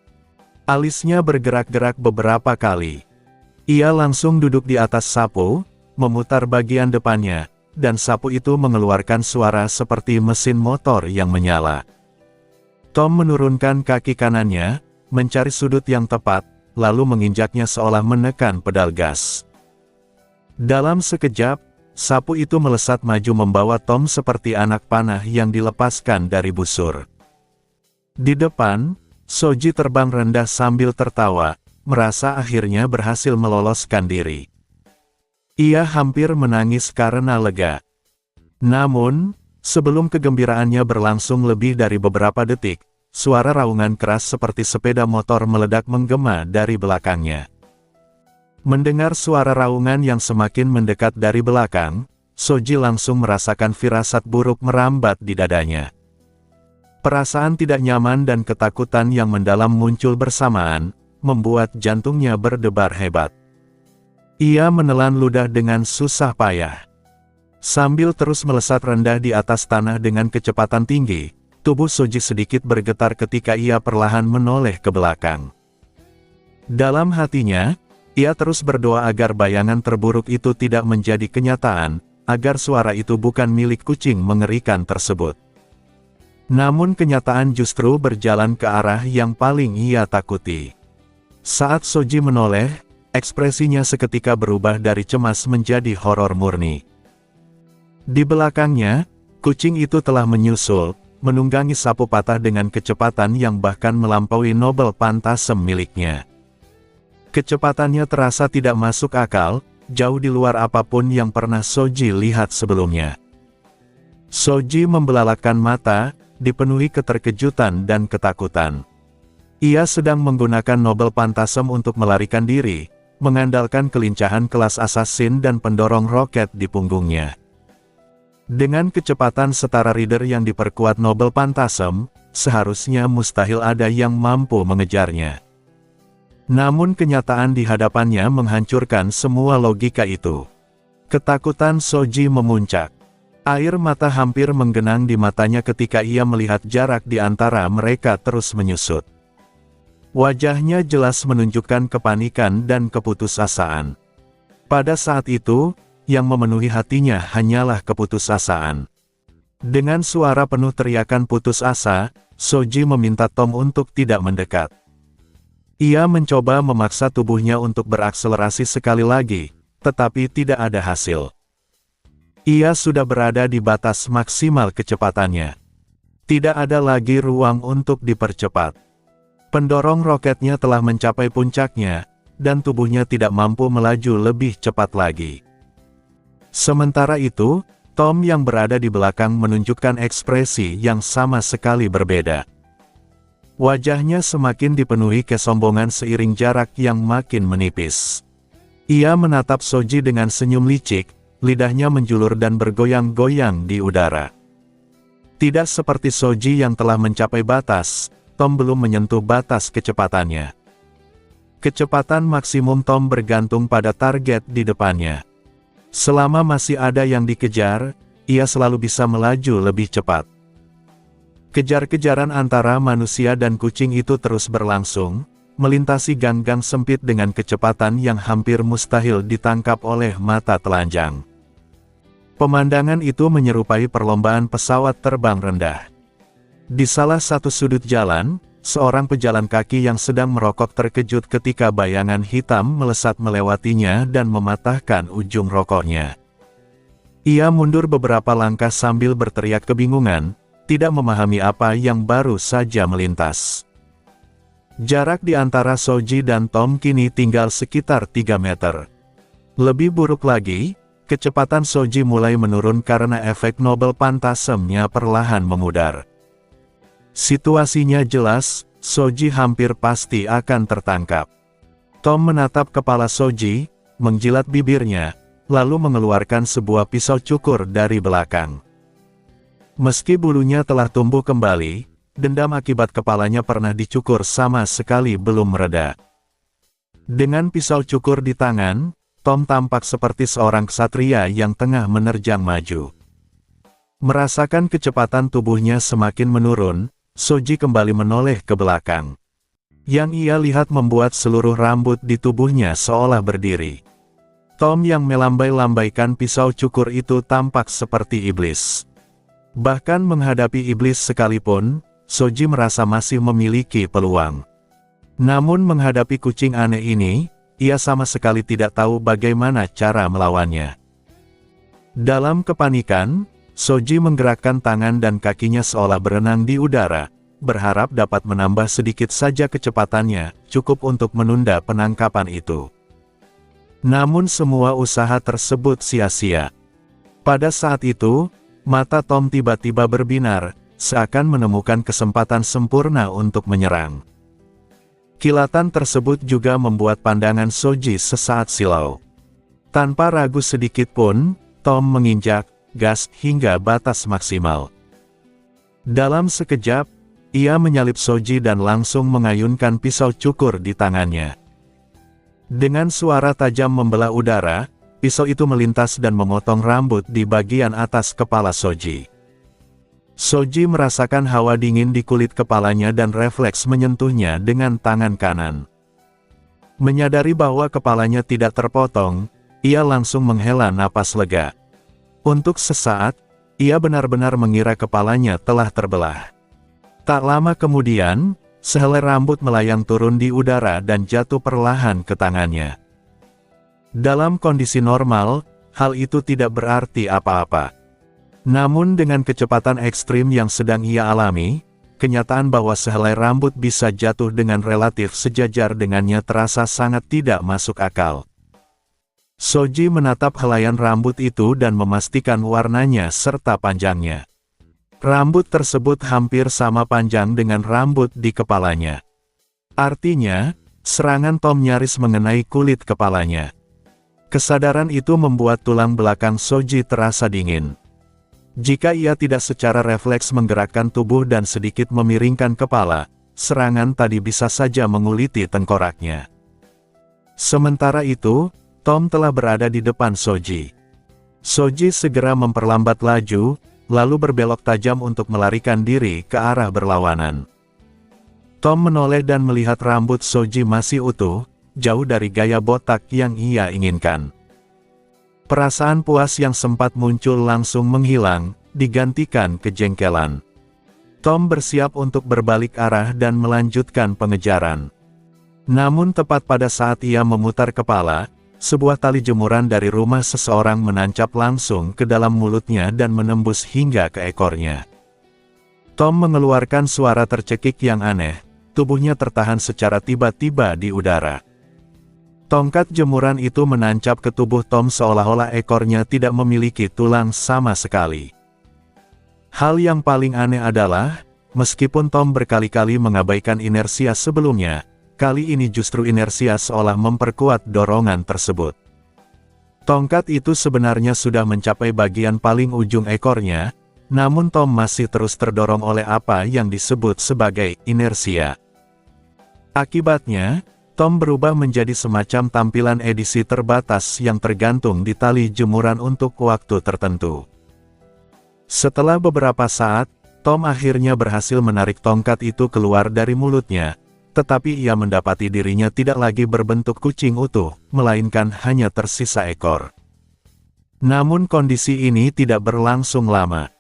Alisnya bergerak-gerak beberapa kali. Ia langsung duduk di atas sapu, memutar bagian depannya, dan sapu itu mengeluarkan suara seperti mesin motor yang menyala. Tom menurunkan kaki kanannya, mencari sudut yang tepat, lalu menginjaknya seolah menekan pedal gas. Dalam sekejap, sapu itu melesat maju membawa Tom seperti anak panah yang dilepaskan dari busur. Di depan, Soji terbang rendah sambil tertawa, merasa akhirnya berhasil meloloskan diri. Ia hampir menangis karena lega. Namun, sebelum kegembiraannya berlangsung lebih dari beberapa detik, suara raungan keras seperti sepeda motor meledak menggema dari belakangnya. Mendengar suara raungan yang semakin mendekat dari belakang, Soji langsung merasakan firasat buruk merambat di dadanya. Perasaan tidak nyaman dan ketakutan yang mendalam muncul bersamaan, membuat jantungnya berdebar hebat. Ia menelan ludah dengan susah payah. Sambil terus melesat rendah di atas tanah dengan kecepatan tinggi, tubuh Soji sedikit bergetar ketika ia perlahan menoleh ke belakang. Dalam hatinya, ia terus berdoa agar bayangan terburuk itu tidak menjadi kenyataan, agar suara itu bukan milik kucing mengerikan tersebut. Namun kenyataan justru berjalan ke arah yang paling ia takuti. Saat Soji menoleh, ekspresinya seketika berubah dari cemas menjadi horor murni. Di belakangnya, kucing itu telah menyusul, menunggangi sapu patah dengan kecepatan yang bahkan melampaui Noble Phantasm miliknya. Kecepatannya terasa tidak masuk akal, jauh di luar apapun yang pernah Soji lihat sebelumnya. Soji membelalakkan mata, dipenuhi keterkejutan dan ketakutan. Ia sedang menggunakan Noble Phantasm untuk melarikan diri, mengandalkan kelincahan kelas assassin dan pendorong roket di punggungnya. Dengan kecepatan setara Rider yang diperkuat Noble Phantasm, seharusnya mustahil ada yang mampu mengejarnya. Namun kenyataan di hadapannya menghancurkan semua logika itu. Ketakutan Soji memuncak. Air mata hampir menggenang di matanya ketika ia melihat jarak di antara mereka terus menyusut. Wajahnya jelas menunjukkan kepanikan dan keputusasaan. Pada saat itu, yang memenuhi hatinya hanyalah keputusasaan. Dengan suara penuh teriakan putus asa, Soji meminta Tom untuk tidak mendekat. Ia mencoba memaksa tubuhnya untuk berakselerasi sekali lagi, tetapi tidak ada hasil. Ia sudah berada di batas maksimal kecepatannya. Tidak ada lagi ruang untuk dipercepat. Pendorong roketnya telah mencapai puncaknya, dan tubuhnya tidak mampu melaju lebih cepat lagi. Sementara itu, Tom yang berada di belakang menunjukkan ekspresi yang sama sekali berbeda. Wajahnya semakin dipenuhi kesombongan seiring jarak yang makin menipis. Ia menatap Soji dengan senyum licik, lidahnya menjulur dan bergoyang-goyang di udara. Tidak seperti Soji yang telah mencapai batas, Tom belum menyentuh batas kecepatannya. Kecepatan maksimum Tom bergantung pada target di depannya. Selama masih ada yang dikejar, ia selalu bisa melaju lebih cepat. Kejar-kejaran antara manusia dan kucing itu terus berlangsung, melintasi gang-gang sempit dengan kecepatan yang hampir mustahil ditangkap oleh mata telanjang. Pemandangan itu menyerupai perlombaan pesawat terbang rendah. Di salah satu sudut jalan, seorang pejalan kaki yang sedang merokok terkejut ketika bayangan hitam melesat melewatinya dan mematahkan ujung rokoknya. Ia mundur beberapa langkah sambil berteriak kebingungan, tidak memahami apa yang baru saja melintas. Jarak di antara Soji dan Tom kini tinggal sekitar 3 meter. Lebih buruk lagi, kecepatan Soji mulai menurun karena efek Nobel Phantasm-nya perlahan memudar. Situasinya jelas, Soji hampir pasti akan tertangkap. Tom menatap kepala Soji, menjilat bibirnya, lalu mengeluarkan sebuah pisau cukur dari belakang. Meski bulunya telah tumbuh kembali, dendam akibat kepalanya pernah dicukur sama sekali belum mereda. Dengan pisau cukur di tangan, Tom tampak seperti seorang ksatria yang tengah menerjang maju. Merasakan kecepatan tubuhnya semakin menurun, Soji kembali menoleh ke belakang. Yang ia lihat membuat seluruh rambut di tubuhnya seolah berdiri. Tom yang melambai-lambaikan pisau cukur itu tampak seperti iblis. Bahkan menghadapi iblis sekalipun, Soji merasa masih memiliki peluang. Namun menghadapi kucing aneh ini, ia sama sekali tidak tahu bagaimana cara melawannya. Dalam kepanikan, Soji menggerakkan tangan dan kakinya seolah berenang di udara, berharap dapat menambah sedikit saja kecepatannya, cukup untuk menunda penangkapan itu. Namun semua usaha tersebut sia-sia. Pada saat itu, mata Tom tiba-tiba berbinar, seakan menemukan kesempatan sempurna untuk menyerang. Kilatan tersebut juga membuat pandangan Soji sesaat silau. Tanpa ragu sedikit pun, Tom menginjak gas hingga batas maksimal. Dalam sekejap, ia menyalip Soji dan langsung mengayunkan pisau cukur di tangannya. Dengan suara tajam membelah udara, pisau itu melintas dan memotong rambut di bagian atas kepala Soji. Soji merasakan hawa dingin di kulit kepalanya dan refleks menyentuhnya dengan tangan kanan. Menyadari bahwa kepalanya tidak terpotong, ia langsung menghela napas lega. Untuk sesaat, ia benar-benar mengira kepalanya telah terbelah. Tak lama kemudian, sehelai rambut melayang turun di udara dan jatuh perlahan ke tangannya. Dalam kondisi normal, hal itu tidak berarti apa-apa. Namun dengan kecepatan ekstrim yang sedang ia alami, kenyataan bahwa sehelai rambut bisa jatuh dengan relatif sejajar dengannya terasa sangat tidak masuk akal. Soji menatap helaian rambut itu dan memastikan warnanya serta panjangnya. Rambut tersebut hampir sama panjang dengan rambut di kepalanya. Artinya, serangan Tom nyaris mengenai kulit kepalanya. Kesadaran itu membuat tulang belakang Soji terasa dingin. Jika ia tidak secara refleks menggerakkan tubuh dan sedikit memiringkan kepala, serangan tadi bisa saja menguliti tengkoraknya. Sementara itu, Tom telah berada di depan Soji. Soji segera memperlambat laju, lalu berbelok tajam untuk melarikan diri ke arah berlawanan. Tom menoleh dan melihat rambut Soji masih utuh, jauh dari gaya botak yang ia inginkan. Perasaan puas yang sempat muncul langsung menghilang, digantikan kejengkelan. Tom bersiap untuk berbalik arah dan melanjutkan pengejaran. Namun tepat pada saat ia memutar kepala, sebuah tali jemuran dari rumah seseorang menancap langsung ke dalam mulutnya dan menembus hingga ke ekornya. Tom mengeluarkan suara tercekik yang aneh, tubuhnya tertahan secara tiba-tiba di udara. Tongkat jemuran itu menancap ke tubuh Tom seolah-olah ekornya tidak memiliki tulang sama sekali. Hal yang paling aneh adalah, meskipun Tom berkali-kali mengabaikan inersia sebelumnya, kali ini justru inersia seolah memperkuat dorongan tersebut. Tongkat itu sebenarnya sudah mencapai bagian paling ujung ekornya, namun Tom masih terus terdorong oleh apa yang disebut sebagai inersia. Akibatnya, Tom berubah menjadi semacam tampilan edisi terbatas yang tergantung di tali jemuran untuk waktu tertentu. Setelah beberapa saat, Tom akhirnya berhasil menarik tongkat itu keluar dari mulutnya, tetapi ia mendapati dirinya tidak lagi berbentuk kucing utuh, melainkan hanya tersisa ekor. Namun kondisi ini tidak berlangsung lama.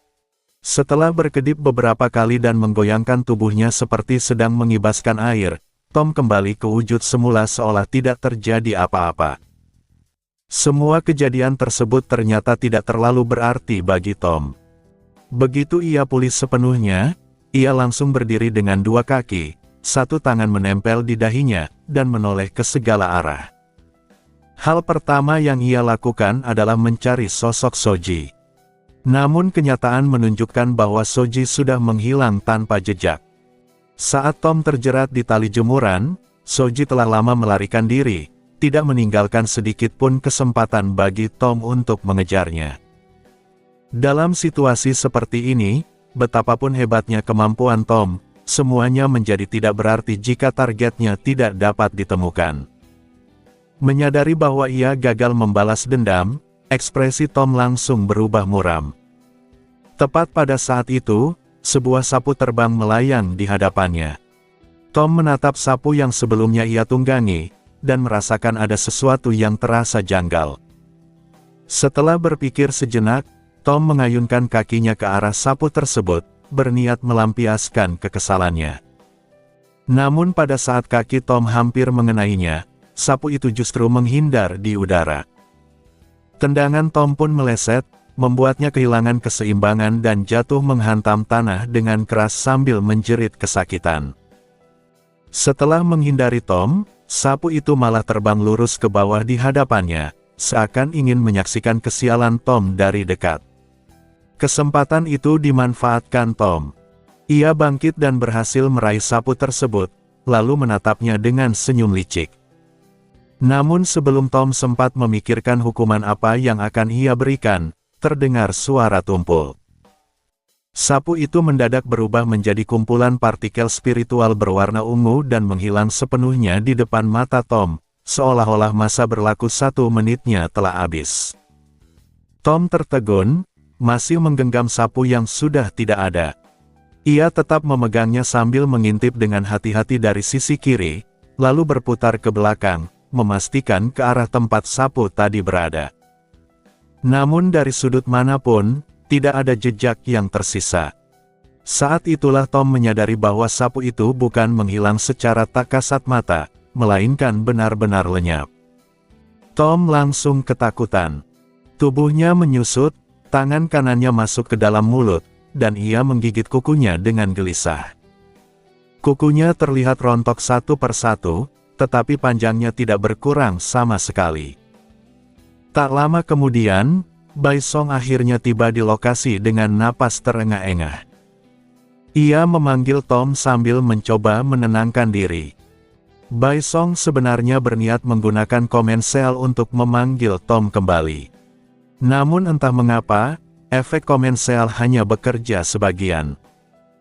Setelah berkedip beberapa kali dan menggoyangkan tubuhnya seperti sedang mengibaskan air, Tom kembali ke wujud semula seolah tidak terjadi apa-apa. Semua kejadian tersebut ternyata tidak terlalu berarti bagi Tom. Begitu ia pulih sepenuhnya, ia langsung berdiri dengan dua kaki, satu tangan menempel di dahinya, dan menoleh ke segala arah. Hal pertama yang ia lakukan adalah mencari sosok Soji. Namun kenyataan menunjukkan bahwa Soji sudah menghilang tanpa jejak. Saat Tom terjerat di tali jemuran, Soji telah lama melarikan diri, tidak meninggalkan sedikit pun kesempatan bagi Tom untuk mengejarnya. Dalam situasi seperti ini, betapapun hebatnya kemampuan Tom, semuanya menjadi tidak berarti jika targetnya tidak dapat ditemukan. Menyadari bahwa ia gagal membalas dendam, ekspresi Tom langsung berubah muram. Tepat pada saat itu, sebuah sapu terbang melayang di hadapannya. Tom menatap sapu yang sebelumnya ia tunggangi, dan merasakan ada sesuatu yang terasa janggal. Setelah berpikir sejenak, Tom mengayunkan kakinya ke arah sapu tersebut, berniat melampiaskan kekesalannya. Namun pada saat kaki Tom hampir mengenainya, sapu itu justru menghindar di udara. Tendangan Tom pun meleset, membuatnya kehilangan keseimbangan dan jatuh menghantam tanah dengan keras sambil menjerit kesakitan. Setelah menghindari Tom, sapu itu malah terbang lurus ke bawah di hadapannya, seakan ingin menyaksikan kesialan Tom dari dekat. Kesempatan itu dimanfaatkan Tom. Ia bangkit dan berhasil meraih sapu tersebut, lalu menatapnya dengan senyum licik. Namun sebelum Tom sempat memikirkan hukuman apa yang akan ia berikan, terdengar suara tumpul. Sapu itu mendadak berubah menjadi kumpulan partikel spiritual berwarna ungu dan menghilang sepenuhnya di depan mata Tom, seolah-olah masa berlaku 1 menitnya telah habis. Tom tertegun, masih menggenggam sapu yang sudah tidak ada. Ia tetap memegangnya sambil mengintip dengan hati-hati dari sisi kiri, lalu berputar ke belakang, memastikan ke arah tempat sapu tadi berada. Namun dari sudut manapun, tidak ada jejak yang tersisa. Saat itulah Tom menyadari bahwa sapu itu bukan menghilang secara tak kasat mata, melainkan benar-benar lenyap. Tom langsung ketakutan. Tubuhnya menyusut, tangan kanannya masuk ke dalam mulut, dan ia menggigit kukunya dengan gelisah. Kukunya terlihat rontok satu persatu, tetapi panjangnya tidak berkurang sama sekali. Tak lama kemudian, Bai Song akhirnya tiba di lokasi dengan napas terengah-engah. Ia memanggil Tom sambil mencoba menenangkan diri. Bai Song sebenarnya berniat menggunakan komensel untuk memanggil Tom kembali. Namun entah mengapa, efek komensel hanya bekerja sebagian.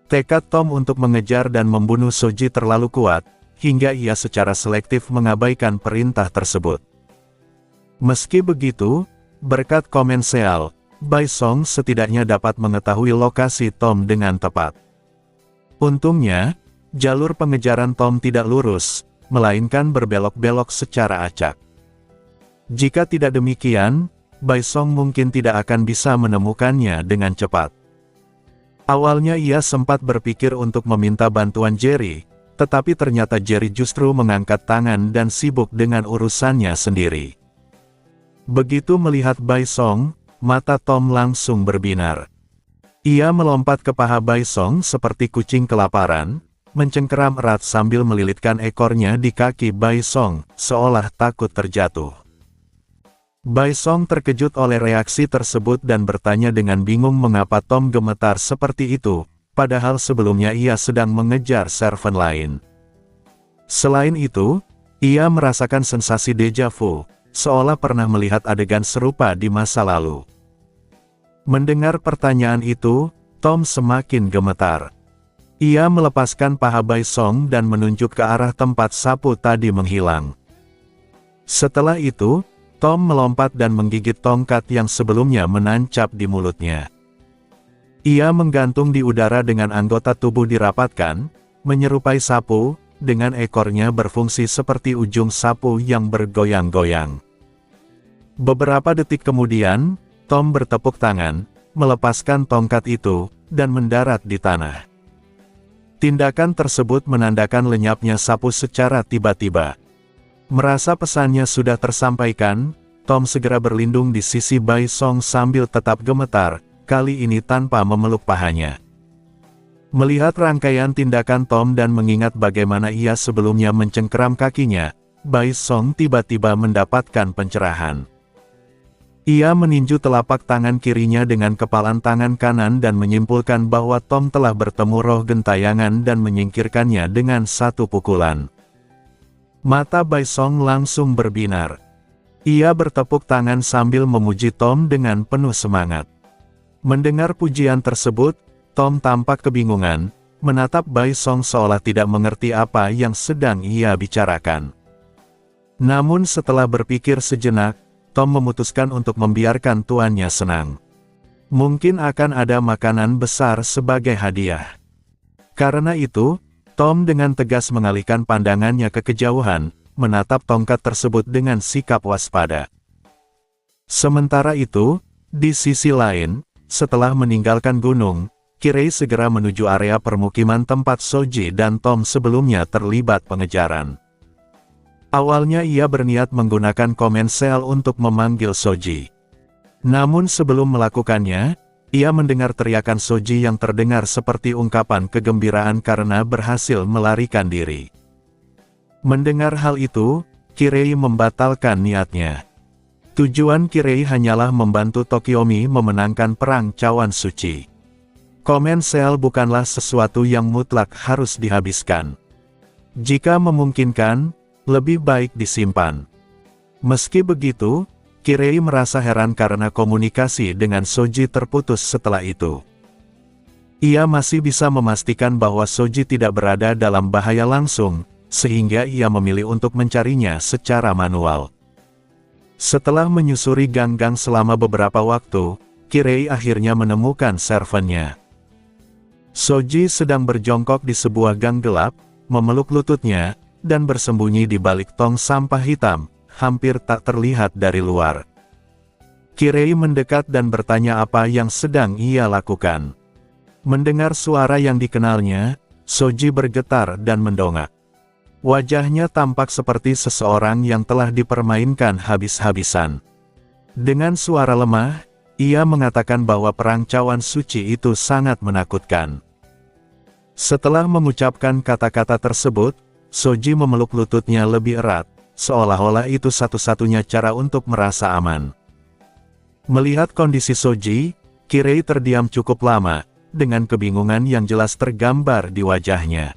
Tekad Tom untuk mengejar dan membunuh Soji terlalu kuat, hingga ia secara selektif mengabaikan perintah tersebut. Meski begitu, berkat komensel, Bai Song setidaknya dapat mengetahui lokasi Tom dengan tepat. Untungnya, jalur pengejaran Tom tidak lurus, melainkan berbelok-belok secara acak. Jika tidak demikian, Bai Song mungkin tidak akan bisa menemukannya dengan cepat. Awalnya ia sempat berpikir untuk meminta bantuan Jerry, tetapi ternyata Jerry justru mengangkat tangan dan sibuk dengan urusannya sendiri. Begitu melihat Bai Song, mata Tom langsung berbinar. Ia melompat ke paha Bai Song seperti kucing kelaparan, mencengkeram erat sambil melilitkan ekornya di kaki Bai Song, seolah takut terjatuh. Bai Song terkejut oleh reaksi tersebut dan bertanya dengan bingung mengapa Tom gemetar seperti itu, padahal sebelumnya ia sedang mengejar servant lain. Selain itu, ia merasakan sensasi deja vu, seolah pernah melihat adegan serupa di masa lalu. Mendengar pertanyaan itu, Tom semakin gemetar. Ia melepaskan paha Bai Song dan menunjuk ke arah tempat sapu tadi menghilang. Setelah itu, Tom melompat dan menggigit tongkat yang sebelumnya menancap di mulutnya. Ia menggantung di udara dengan anggota tubuh dirapatkan, menyerupai sapu, dengan ekornya berfungsi seperti ujung sapu yang bergoyang-goyang. Beberapa detik kemudian, Tom bertepuk tangan, melepaskan tongkat itu, dan mendarat di tanah. Tindakan tersebut menandakan lenyapnya sapu secara tiba-tiba. Merasa pesannya sudah tersampaikan, Tom segera berlindung di sisi Bai Song sambil tetap gemetar, kali ini tanpa memeluk pahanya. Melihat rangkaian tindakan Tom dan mengingat bagaimana ia sebelumnya mencengkeram kakinya, Bai Song tiba-tiba mendapatkan pencerahan. Ia meninju telapak tangan kirinya dengan kepalan tangan kanan dan menyimpulkan bahwa Tom telah bertemu roh gentayangan dan menyingkirkannya dengan satu pukulan. Mata Bai Song langsung berbinar. Ia bertepuk tangan sambil memuji Tom dengan penuh semangat. Mendengar pujian tersebut, Tom tampak kebingungan, menatap Bai Song seolah tidak mengerti apa yang sedang ia bicarakan. Namun setelah berpikir sejenak, Tom memutuskan untuk membiarkan tuannya senang. Mungkin akan ada makanan besar sebagai hadiah. Karena itu, Tom dengan tegas mengalihkan pandangannya ke kejauhan, menatap tongkat tersebut dengan sikap waspada. Sementara itu, di sisi lain, setelah meninggalkan gunung, Kirei segera menuju area permukiman tempat Soji dan Tom sebelumnya terlibat pengejaran. Awalnya ia berniat menggunakan Command Cell untuk memanggil Soji. Namun sebelum melakukannya, ia mendengar teriakan Soji yang terdengar seperti ungkapan kegembiraan karena berhasil melarikan diri. Mendengar hal itu, Kirei membatalkan niatnya. Tujuan Kirei hanyalah membantu Tokiomi memenangkan perang Cawan Suci. Command Cell bukanlah sesuatu yang mutlak harus dihabiskan. Jika memungkinkan, lebih baik disimpan. Meski begitu, Kirei merasa heran karena komunikasi dengan Soji terputus setelah itu. Ia masih bisa memastikan bahwa Soji tidak berada dalam bahaya langsung, sehingga ia memilih untuk mencarinya secara manual. Setelah menyusuri gang-gang selama beberapa waktu, Kirei akhirnya menemukan servennya. Soji sedang berjongkok di sebuah gang gelap, memeluk lututnya, dan bersembunyi di balik tong sampah hitam, hampir tak terlihat dari luar. Kirei mendekat dan bertanya apa yang sedang ia lakukan. Mendengar suara yang dikenalnya, Soji bergetar dan mendongak. Wajahnya tampak seperti seseorang yang telah dipermainkan habis-habisan. Dengan suara lemah, ia mengatakan bahwa perang Cawan Suci itu sangat menakutkan. Setelah mengucapkan kata-kata tersebut, Soji memeluk lututnya lebih erat, seolah-olah itu satu-satunya cara untuk merasa aman. Melihat kondisi Soji, Kirei terdiam cukup lama, dengan kebingungan yang jelas tergambar di wajahnya.